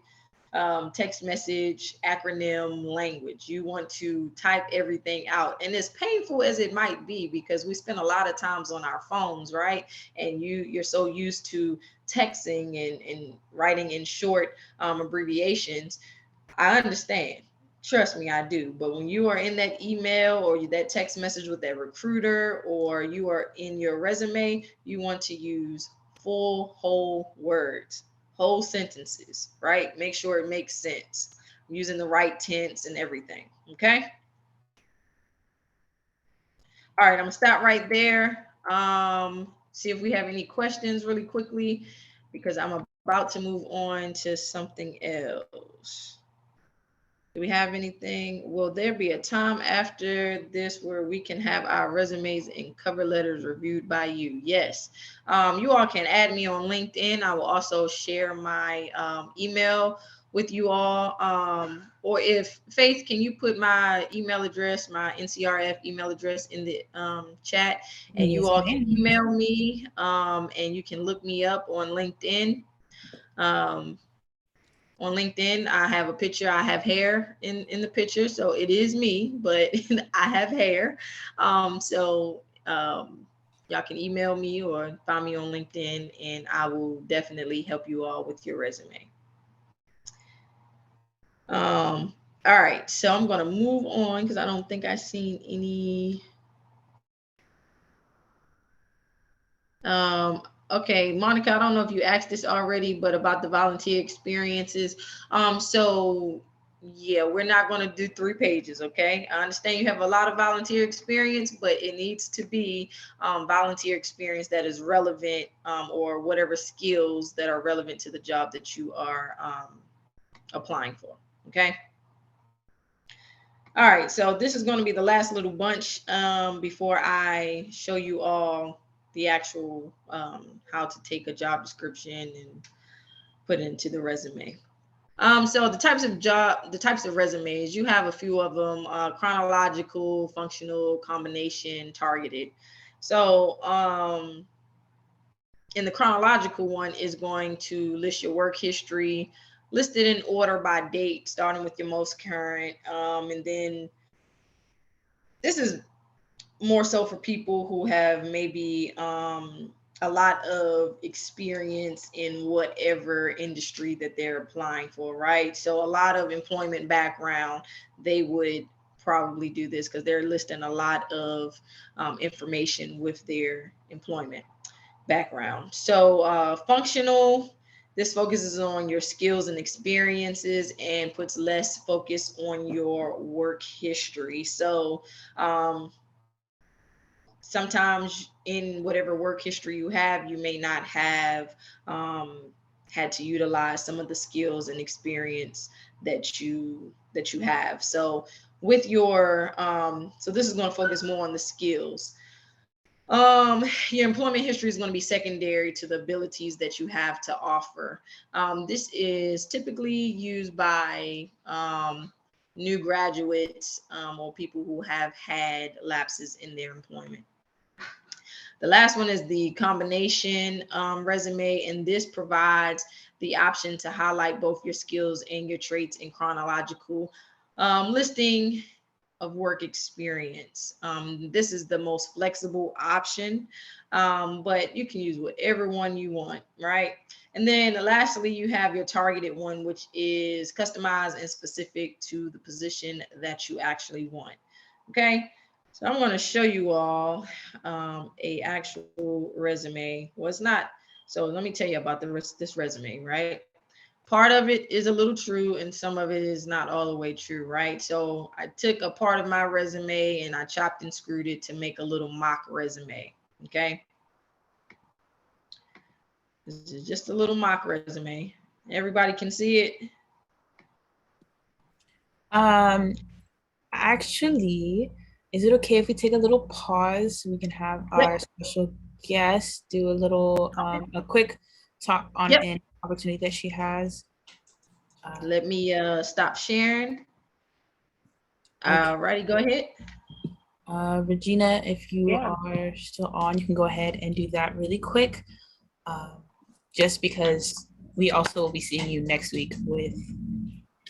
text message acronym language. You want to type everything out. And as painful as it might be, because we spend a lot of times on our phones, right? And you're so used to texting and writing in short abbreviations. I understand. Trust me, I do. But when you are in that email or that text message with that recruiter, or you are in your resume, you want to use full, whole words, whole sentences, right? Make sure it makes sense, using the right tense and everything, okay? All right, I'm gonna stop right there. See if we have any questions really quickly, because I'm about to move on to something else. Do we have anything? Will there be a time after this where we can have our resumes and cover letters reviewed by you? Yes. You all can add me on LinkedIn. I will also share my email with you all. Or if Faith, can you put my email address, my NCRF email address in the chat, and you all can email me, and you can look me up on LinkedIn. On LinkedIn, I have a picture. I have hair in the picture, so it is me, but I have hair. So y'all can email me or find me on LinkedIn, and I will definitely help you all with your resume. All right, so I'm gonna move on because I don't think I've seen any. Okay, Monica, I don't know if you asked this already, but about the volunteer experiences. So yeah, we're not going to do 3 pages, okay? I understand you have a lot of volunteer experience, but it needs to be volunteer experience that is relevant, or whatever skills that are relevant to the job that you are applying for, okay? All right, so this is going to be the last little bunch before I show you all the actual how to take a job description and put it into the resume. So the types of resumes, you have a few of them: chronological, functional, combination, targeted. So in the chronological one is going to list your work history, listed in order by date, starting with your most current, and then this is more so for people who have maybe a lot of experience in whatever industry that they're applying for, right? So a lot of employment background, they would probably do this because they're listing a lot of information with their employment background. So functional, this focuses on your skills and experiences and puts less focus on your work history. So sometimes in whatever work history you have, you may not have had to utilize some of the skills and experience that you have. So with your so this is going to focus more on the skills. Your employment history is going to be secondary to the abilities that you have to offer. This is typically used by new graduates or people who have had lapses in their employment. The last one is the combination resume, and this provides the option to highlight both your skills and your traits in chronological listing of work experience. This is the most flexible option, but you can use whatever one you want, right? And then lastly, you have your targeted one, which is customized and specific to the position that you actually want. Okay, so I'm going to show you all a actual resume. Well, it's not. So let me tell you about this resume, right? Part of it is a little true and some of it is not all the way true, right? So I took a part of my resume and I chopped and screwed it to make a little mock resume, okay? This is just a little mock resume. Everybody can see it. Actually, is it okay if we take a little pause so we can have our special guest do a little a quick talk on Yep. an opportunity that she has? Let me stop sharing. Okay. Alrighty, go ahead. Regina, if you are still on, you can go ahead and do that really quick. Just because we also will be seeing you next week with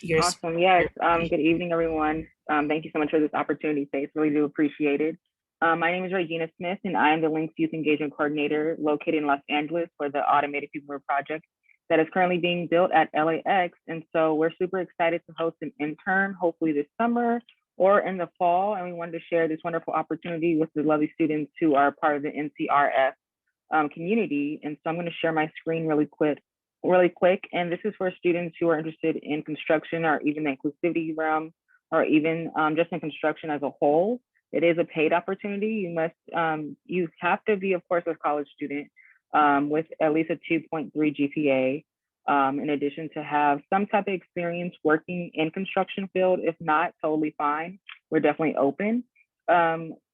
your awesome. Yes. Good evening, everyone. Thank you so much for this opportunity, Faith. Really do appreciate it. My name is Regina Smith, and I am the Lynx Youth Engagement Coordinator located in Los Angeles for the Automated People Mover project that is currently being built at LAX. And so we're super excited to host an intern, hopefully this summer or in the fall. And we wanted to share this wonderful opportunity with the lovely students who are part of the NCRF community. And so I'm going to share my screen really quick. And this is for students who are interested in construction or even the inclusivity realm, or even just in construction as a whole. It is a paid opportunity. You have to be, of course, a college student with at least a 2.3 GPA, in addition to have some type of experience working in construction field. If not, totally fine. We're definitely open.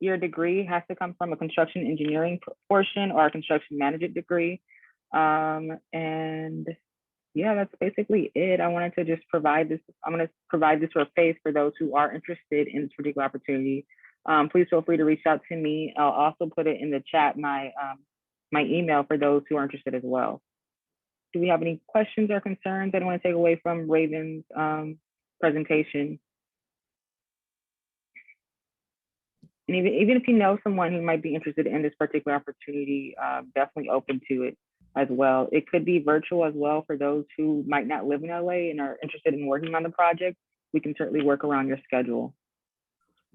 Your degree has to come from a construction engineering portion or a construction management degree. And yeah, that's basically it. I wanted to just provide this. I'm going to provide this for a face for those who are interested in this particular opportunity. Please feel free to reach out to me. I'll also put it in the chat, my email for those who are interested as well. Do we have any questions or concerns I don't want to take away from Raven's presentation? And even if you know someone who might be interested in this particular opportunity, definitely open to it as well. It could be virtual as well for those who might not live in LA and are interested in working on the project. We can certainly work around your schedule.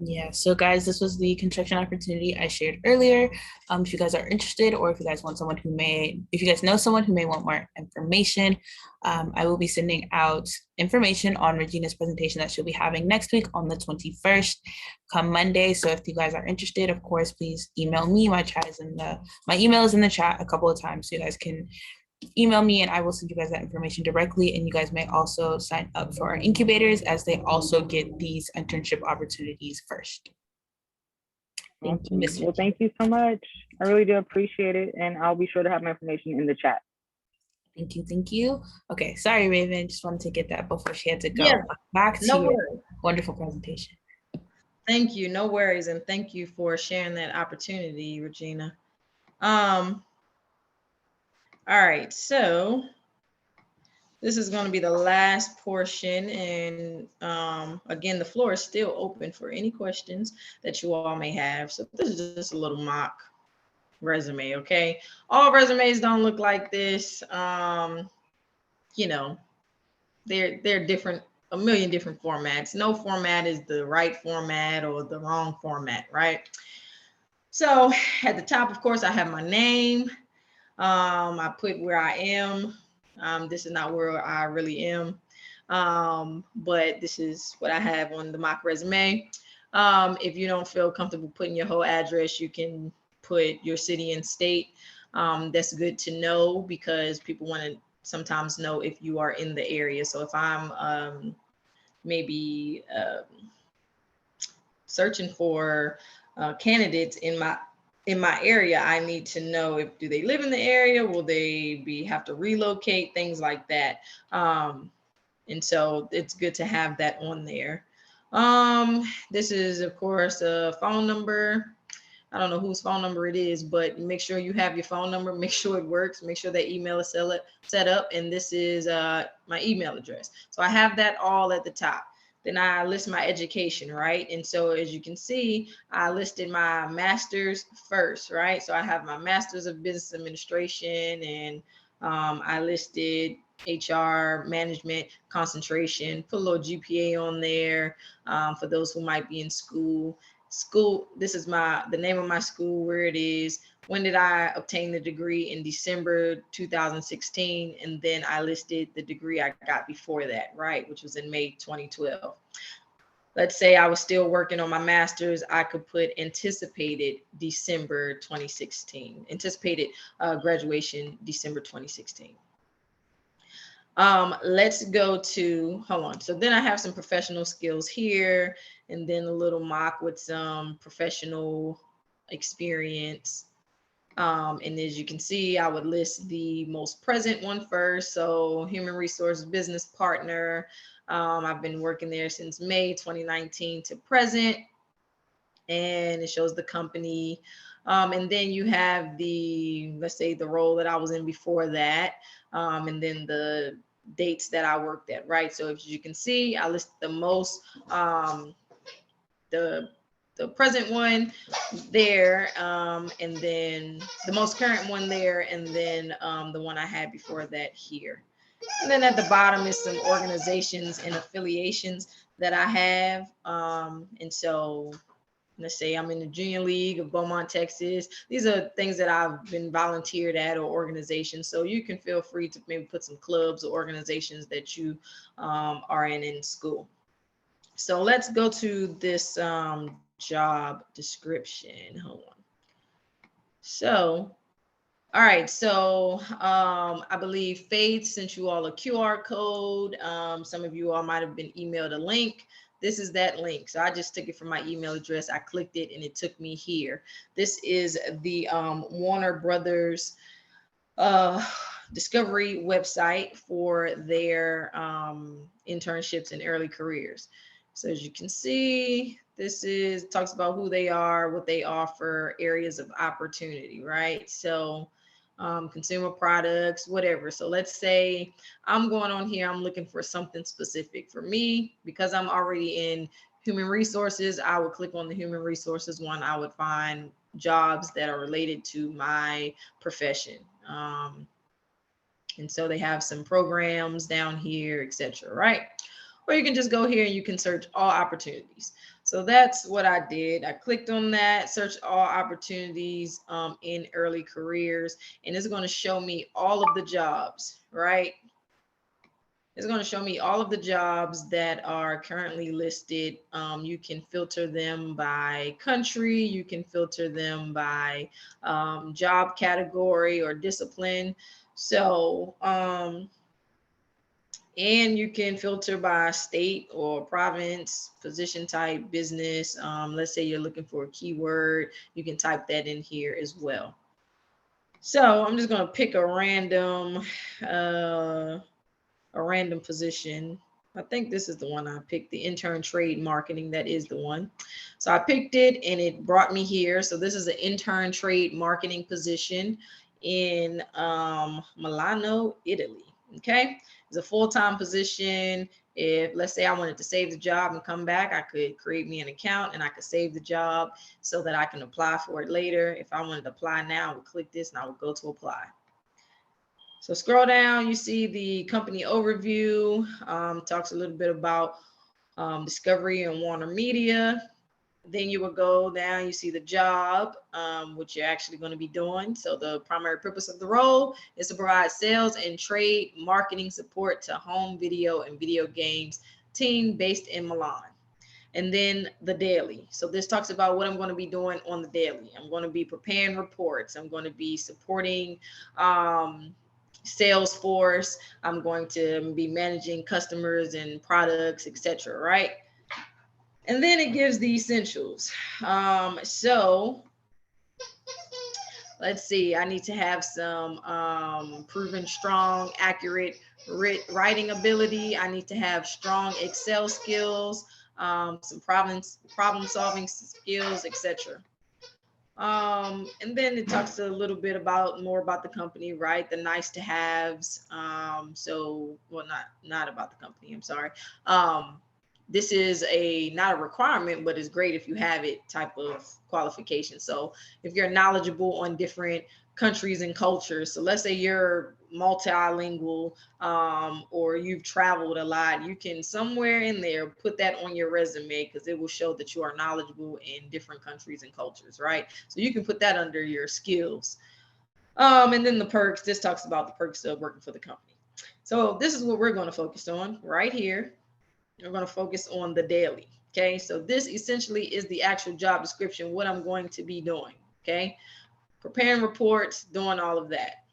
Yeah, so guys, this was the construction opportunity I shared earlier. If you guys are interested, or if you guys want someone who if you guys know someone who may want more information, I will be sending out information on Regina's presentation that she'll be having next week on the 21st, come Monday. So if you guys are interested, of course, please email me. My email is in the chat a couple of times, so you guys can email me and I will send you guys that information directly. And you guys may also sign up for our incubators, as they also get these internship opportunities first. Thank you, Awesome. Ms. Well, thank you so much. I really do appreciate it. And I'll be sure to have my information in the chat. Thank you, thank you. Okay, sorry, Raven, just wanted to get that before she had to go. Yeah, Back to no your worries. wonderful presentation. Thank you, no worries, and thank you for sharing that opportunity, Regina. All right, so this is going to be the last portion, and again, the floor is still open for any questions that you all may have. So this is just a little mock resume, okay? All resumes don't look like this. You know, they're different, a million different formats. No format is the right format or the wrong format, right? So at the top, of course, I have my name. I put where I am. This is not where I really am, but this is what I have on the mock resume. If you don't feel comfortable putting your whole address, you can put your city and state. That's good to know because people want to sometimes know if you are in the area. So if I'm maybe searching for candidates in my area, I need to know if do they live in the area, will they have to relocate, things like that. And so it's good to have that on there. This is of course a phone number. I don't know whose phone number it is, but make sure you have your phone number, make sure it works, make sure that email is set up. And this is my email address. So I have that all at the top. Then I list my education, right? And so as you can see, I listed my master's first, right? So I have my master's of business administration, and I listed HR management concentration, put a little GPA on there for those who might be in school. This is the name of my school, where it is. When did I obtain the degree? In December 2016. And then I listed the degree I got before that, right, which was in May 2012. Let's say I was still working on my master's, I could put anticipated December 2016, anticipated graduation December 2016. Let's go to, hold on. So then I have some professional skills here, and then a little mock with some professional experience. And as you can see, I would list the most present one first. So human resource business partner. I've been working there since May 2019 to present, and it shows the company. And then you have let's say the role that I was in before that, and then the dates that I worked at, right? So as you can see, I list the most, the present one there, and then the most current one there, and then the one I had before that here. And then at the bottom is some organizations and affiliations that I have. And so let's say I'm in the Junior League of Beaumont, Texas. These are things that I've been volunteered at, or organizations. So you can feel free to maybe put some clubs or organizations that you are in school. So let's go to this job description. Hold on. So, all right. So I believe Faith sent you all a QR code. Some of you all might have been emailed a link. This is that link. So I just took it from my email address. I clicked it and it took me here. This is the Warner Brothers Discovery website for their internships and early careers. So as you can see, this talks about who they are, what they offer, areas of opportunity, right? So consumer products, whatever. So let's say I'm going on here, I'm looking for something specific for me. Because I'm already in human resources, I would click on the human resources one. I would find jobs that are related to my profession. And so they have some programs down here, etc., right? Or you can just go here and you can search all opportunities. So that's what I did. I clicked on that, search all opportunities in early careers, and it's going to show me all of the jobs, right? It's going to show me all of the jobs that are currently listed. You can filter them by country. You can filter them by job category or discipline. So, and you can filter by state or province, position type, business. Let's say you're looking for a keyword, you can type that in here as well. So I'm just gonna pick a random position. I think this is the one I picked, the intern trade marketing. That is the one. So I picked it and it brought me here. So this is an intern trade marketing position in Milano, Italy. Okay, it's a full-time position. If, let's say, I wanted to save the job and come back, I could create me an account and I could save the job so that I can apply for it later. If I wanted to apply now, I would click this and I would go to apply. So scroll down, you see the company overview, talks a little bit about Discovery and Warner Media. Then you will go down, you see the job, which you're actually going to be doing. So the primary purpose of the role is to provide sales and trade marketing support to home video and video games team based in Milan. And then the daily. So this talks about what I'm going to be doing on the daily. I'm going to be preparing reports. I'm going to be supporting Salesforce. I'm going to be managing customers and products, etc. Right? And then it gives the essentials. So let's see. I need to have some proven strong, accurate writing ability. I need to have strong Excel skills, some problem solving skills, etc. And then it talks a little bit more about the company, right? The nice to haves. So, well, not about the company. I'm sorry. This is not a requirement, but it's great if you have it type of qualification. So if you're knowledgeable on different countries and cultures, so let's say you're multilingual, or you've traveled a lot, you can somewhere in there put that on your resume because it will show that you are knowledgeable in different countries and cultures, right? So you can put that under your skills. And then the perks, this talks about the perks of working for the company. So this is what we're going to focus on right here. We're going to focus on the daily. Okay, so this essentially is the actual job description, what I'm going to be doing. Okay, preparing reports, doing all of that.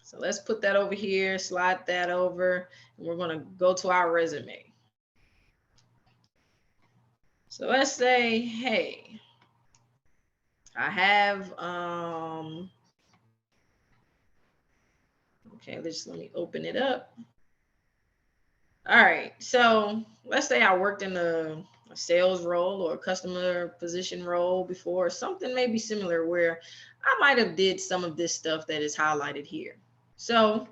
So let's put that over here, slide that over, and we're going to go to our resume. So let's say, hey, I have, okay, let me open it up. All right, so let's say I worked in a sales role or a customer position role before, something maybe similar where I might have did some of this stuff that is highlighted here. So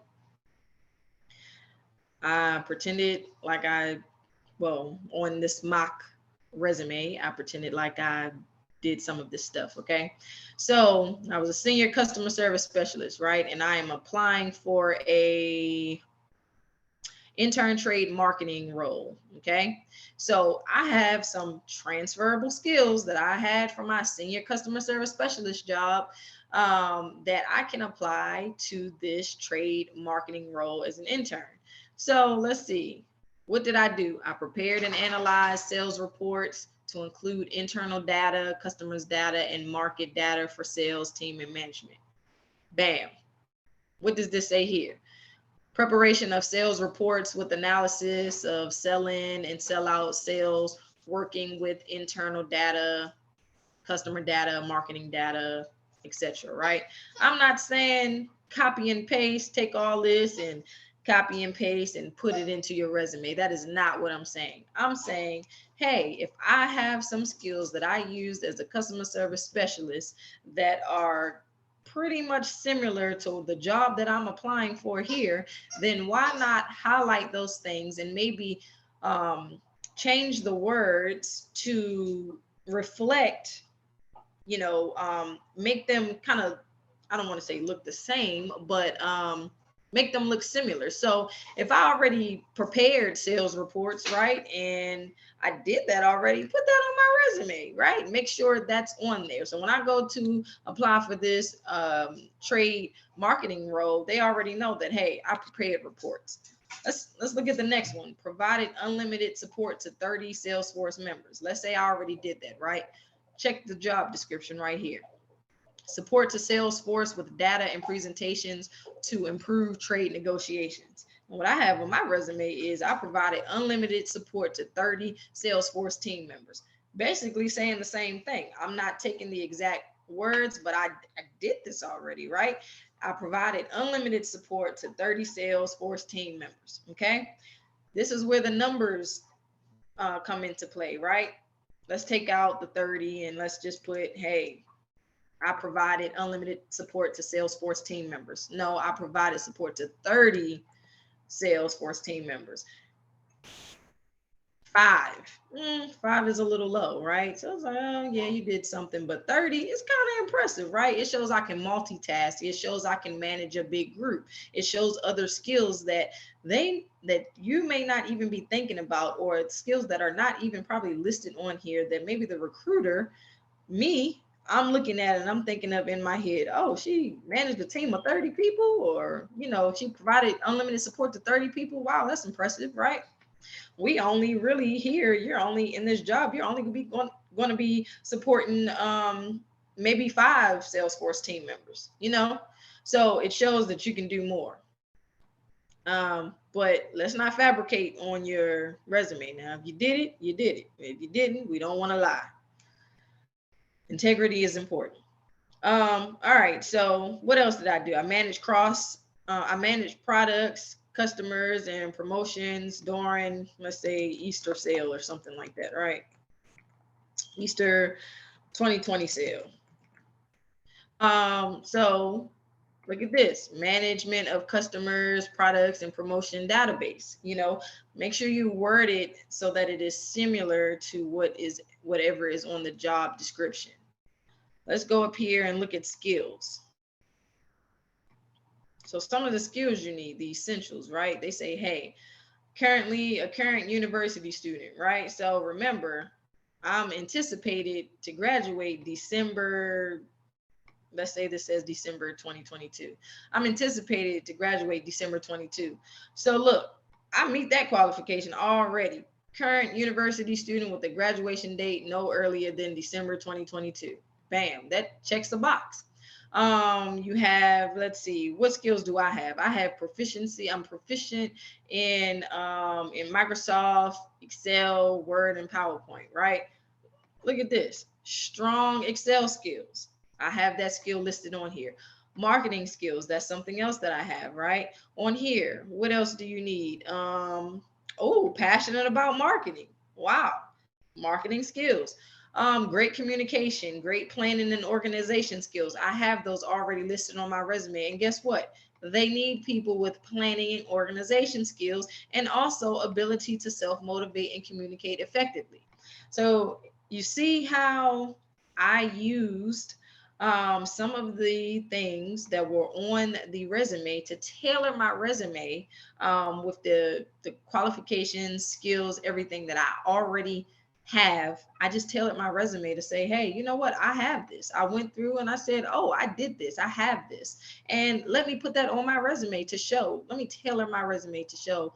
I pretended like on this mock resume, I pretended like I did some of this stuff, okay? So I was a senior customer service specialist, right? And I am applying for a intern trade marketing role. Okay, so I have some transferable skills that I had from my senior customer service specialist job, that I can apply to this trade marketing role as an intern. So let's see, what did I do? I prepared and analyzed sales reports to include internal data, customers data, and market data for sales team and management. Bam. What does this say here? Preparation of sales reports with analysis of sell-in and sell-out sales, working with internal data, customer data, marketing data, etc. Right? I'm not saying copy and paste, take all this and copy and paste and put it into your resume. That is not what I'm saying. I'm saying, hey, if I have some skills that I used as a customer service specialist that are pretty much similar to the job that I'm applying for here, then why not highlight those things and maybe change the words to reflect, make them kind of, I don't want to say look the same, but make them look similar. So if I already prepared sales reports, right, and I did that already, put that on my resume, right? Make sure that's on there. So when I go to apply for this trade marketing role, they already know that, hey, I prepared reports. Let's look at the next one. Provided unlimited support to 30 Salesforce members. Let's say I already did that, right? Check the job description right here. Support to Salesforce with data and presentations to improve trade negotiations. And what I have on my resume is I provided unlimited support to 30 Salesforce team members. Basically saying the same thing. I'm not taking the exact words, but I did this already, right? I provided unlimited support to 30 Salesforce team members, okay? This is where the numbers come into play, right? Let's take out the 30 and let's just put, hey, I provided unlimited support to Salesforce team members. No, I provided support to 30 Salesforce team members. 5. 5 is a little low, right? So it's like, oh yeah, you did something, but 30 is kind of impressive, right? It shows I can multitask. It shows I can manage a big group. It shows other skills that you may not even be thinking about, or skills that are not even probably listed on here that maybe the recruiter, I'm looking at it and I'm thinking of in my head, oh, she managed a team of 30 people, or, she provided unlimited support to 30 people. Wow, that's impressive, right? We only really here, you're only in this job, you're only going to be supporting maybe 5 Salesforce team members, so it shows that you can do more. But let's not fabricate on your resume. Now, if you did it, you did it. If you didn't, we don't want to lie. Integrity is important. All right, so what else did I do? I managed products, customers, and promotions during, let's say, Easter sale or something like that, right? Easter 2020 sale. So look at this: management of customers, products, and promotion database. Make sure you word it so that it is similar to whatever is on the job description. Let's go up here and look at skills. So some of the skills you need, the essentials, right? They say, hey, a current university student, right? So remember, I'm anticipated to graduate December. Let's say this says December 2022. I'm anticipated to graduate December 22. So look, I meet that qualification already. Current university student with a graduation date no earlier than December 2022. Bam, that checks the box. You have, let's see, what skills do I have? I have proficiency. I'm proficient in Microsoft, Excel, Word, and PowerPoint, right? Look at this. Strong Excel skills. I have that skill listed on here. Marketing skills. That's something else that I have, right? On here. What else do you need? Passionate about marketing. Wow. Marketing skills. Great communication, great planning and organization skills. I have those already listed on my resume. And guess what? They need people with planning and organization skills, and also ability to self-motivate and communicate effectively. So you see how I used some of the things that were on the resume to tailor my resume with the qualifications, skills, everything that I already have. I just tailored my resume to say, hey, you know what? I have this. I went through and I said, oh, I did this. I have this. And let me put that on my resume to show. Let me tailor my resume to show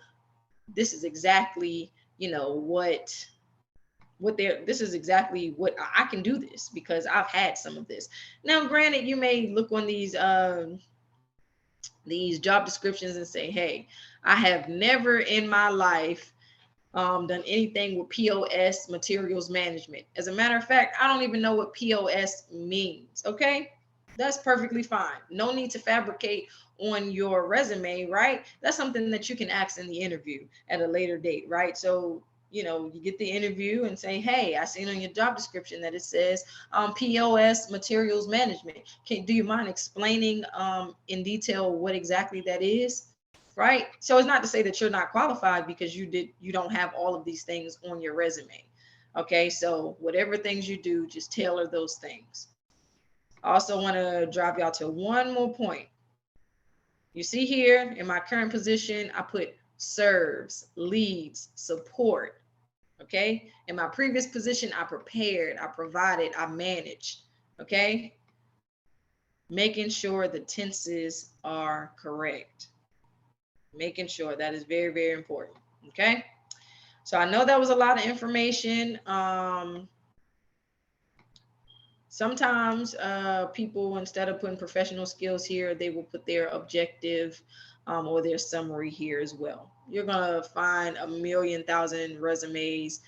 this is exactly, this is exactly what I can do this because I've had some of this. Now, granted, you may look on these job descriptions and say, hey, I have never in my life done anything with POS, materials management. As a matter of fact, I don't even know what POS means. Okay, that's perfectly fine. No need to fabricate on your resume, right? That's something that you can ask in the interview at a later date, right? So you get the interview and say, hey, I seen on your job description that it says POS, materials management. Do you mind explaining in detail what exactly that is? Right? So it's not to say that you're not qualified because you don't have all of these things on your resume. Okay, so whatever things you do, just tailor those things. I also want to drive y'all to one more point. You see here in my current position, I put serves, leads, support. Okay, in my previous position, I prepared, I provided, I managed. Okay, making sure the tenses are correct. Making sure that is very, very important. Okay, so I know that was a lot of information. sometimes people, instead of putting professional skills here, they will put their objective or their summary here as well. You're gonna find a million thousand resumes.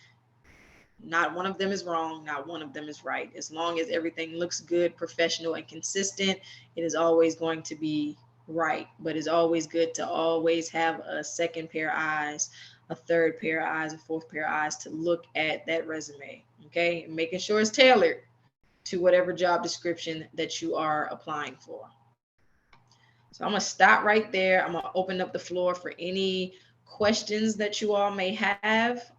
Not one of them is wrong, not one of them is right. As long as everything looks good, professional, and consistent, it is always going to be right. But it's always good to always have a second pair of eyes, a third pair of eyes, a fourth pair of eyes to look at that resume. Okay, and making sure it's tailored to whatever job description that you are applying for. So I'm gonna stop right there. I'm gonna open up the floor for any questions that you all may have.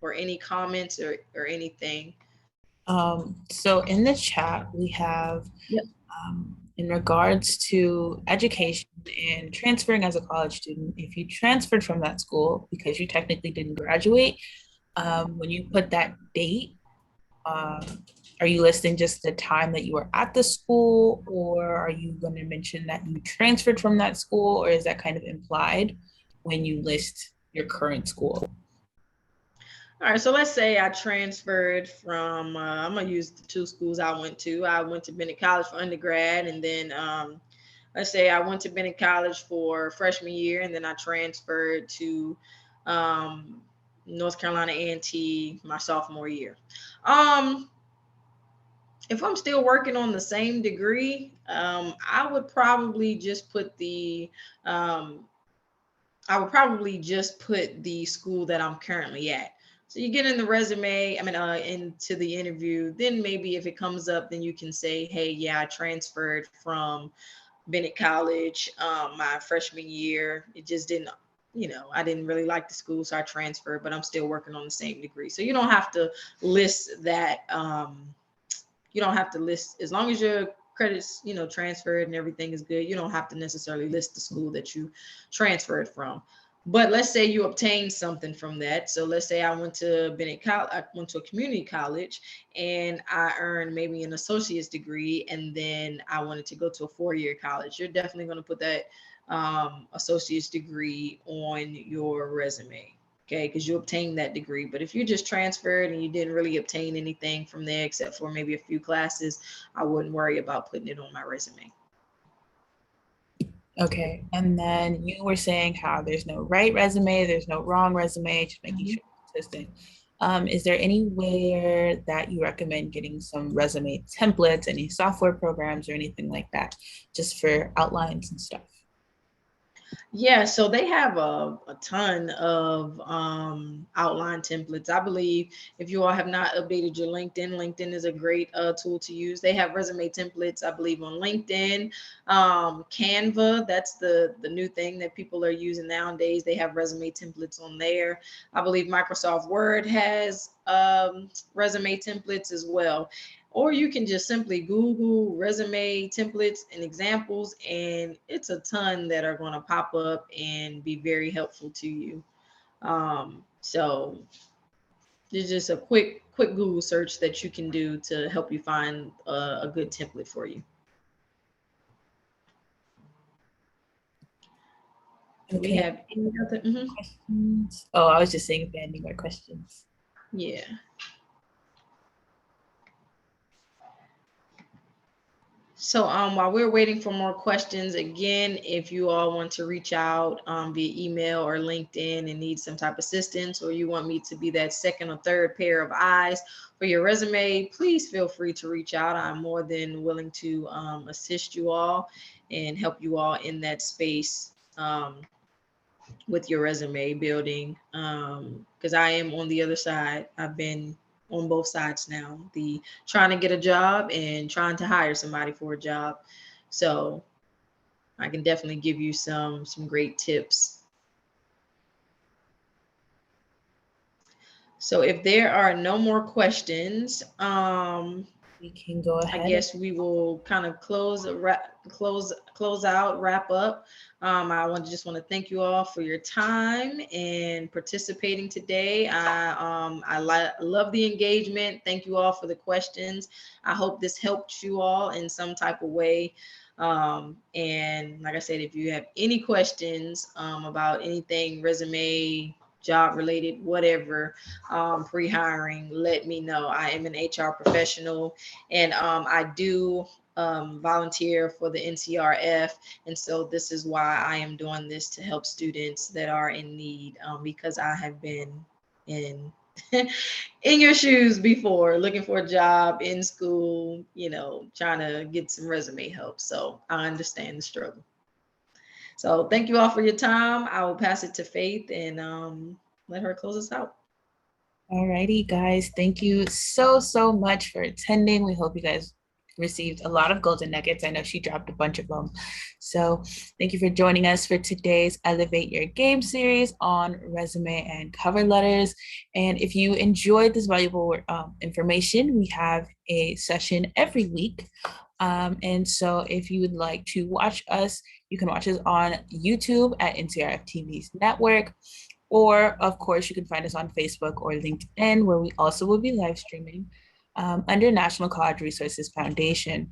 Or any comments or anything. So in the chat, we have, in regards to education and transferring as a college student, if you transferred from that school because you technically didn't graduate, when you put that date, are you listing just the time that you were at the school, or are you going to mention that you transferred from that school, or is that kind of implied when you list your current school? All right, so let's say I transferred from, I'm going to use the two schools I went to. I went to Bennett College for undergrad, and then let's say I went to Bennett College for freshman year, and then I transferred to North Carolina A&T my sophomore year. If I'm still working on the same degree, I would probably just put the school that I'm currently at. So you get in the resume, into the interview, then maybe if it comes up, then you can say, hey, yeah, I transferred from Bennett College my freshman year. It just didn't, I didn't really like the school, so I transferred, but I'm still working on the same degree. So you don't have to list that. You don't have to list, as long as your credits, transferred and everything is good, you don't have to necessarily list the school that you transferred from. But let's say you obtained something from that. So let's say I went to Bennett College, I went to a community college, and I earned maybe an associate's degree, and then I wanted to go to a 4-year college. You're definitely going to put that associate's degree on your resume. Okay, because you obtained that degree. But if you just transferred and you didn't really obtain anything from there except for maybe a few classes, I wouldn't worry about putting it on my resume. Okay, and then you were saying how there's no right resume, there's no wrong resume, just making sure it's consistent. Is there anywhere that you recommend getting some resume templates, any software programs or anything like that, just for outlines and stuff? Yeah, so they have a ton of outline templates. I believe if you all have not updated your LinkedIn is a great tool to use. They have resume templates, I believe, on LinkedIn. Canva, that's the new thing that people are using nowadays. They have resume templates on there. I believe Microsoft Word has resume templates as well. Or you can just simply Google resume templates and examples, and it's a ton that are going to pop up and be very helpful to you. So there's just a quick Google search that you can do to help you find a good template for you. Do we have any other questions? Oh, I was just saying if you had any more questions. Yeah. So while we're waiting for more questions, again, if you all want to reach out via email or LinkedIn and need some type of assistance, or you want me to be that second or third pair of eyes for your resume, please feel free to reach out. I'm more than willing to assist you all and help you all in that space with your resume building, because I am on the other side. I've been on both sides now, the trying to get a job and trying to hire somebody for a job. So I can definitely give you some great tips. So if there are no more questions, we can go ahead. I guess we will kind of close out, wrap up. I just want to thank you all for your time and participating today. I love the engagement. Thank you all for the questions. I hope this helped you all in some type of way. And like I said, if you have any questions about anything resume, job related, whatever, pre-hiring, let me know. I am an HR professional, and I do volunteer for the NCRF. And so this is why I am doing this, to help students that are in need, because I have been in in your shoes before, looking for a job in school, trying to get some resume help. So I understand the struggle. So thank you all for your time. I will pass it to Faith and let her close us out. Alrighty, guys. Thank you so much for attending. We hope you guys received a lot of golden nuggets. I know she dropped a bunch of them. So thank you for joining us for today's Elevate Your Game series on resume and cover letters. And if you enjoyed this valuable information, we have a session every week. And so if you would like to watch us, you can watch us on YouTube at NCRF TV Network. Or, of course, you can find us on Facebook or LinkedIn, where we also will be live streaming under National College Resources Foundation.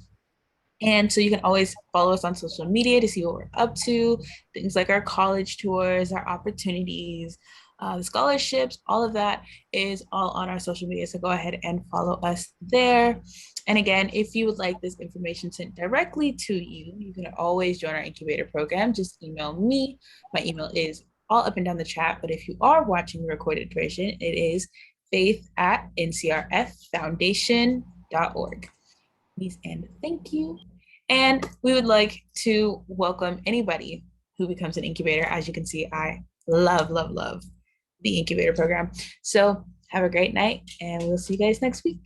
And so you can always follow us on social media to see what we're up to, things like our college tours, our opportunities, the scholarships, all of that is all on our social media. So go ahead and follow us there. And again, if you would like this information sent directly to you, you can always join our incubator program. Just email me. My email is all up and down the chat, but if you are watching the recorded version, it is faith@ncrffoundation.org. Please and thank you. And we would like to welcome anybody who becomes an incubator. As you can see, I love the incubator program. So have a great night, and we'll see you guys next week.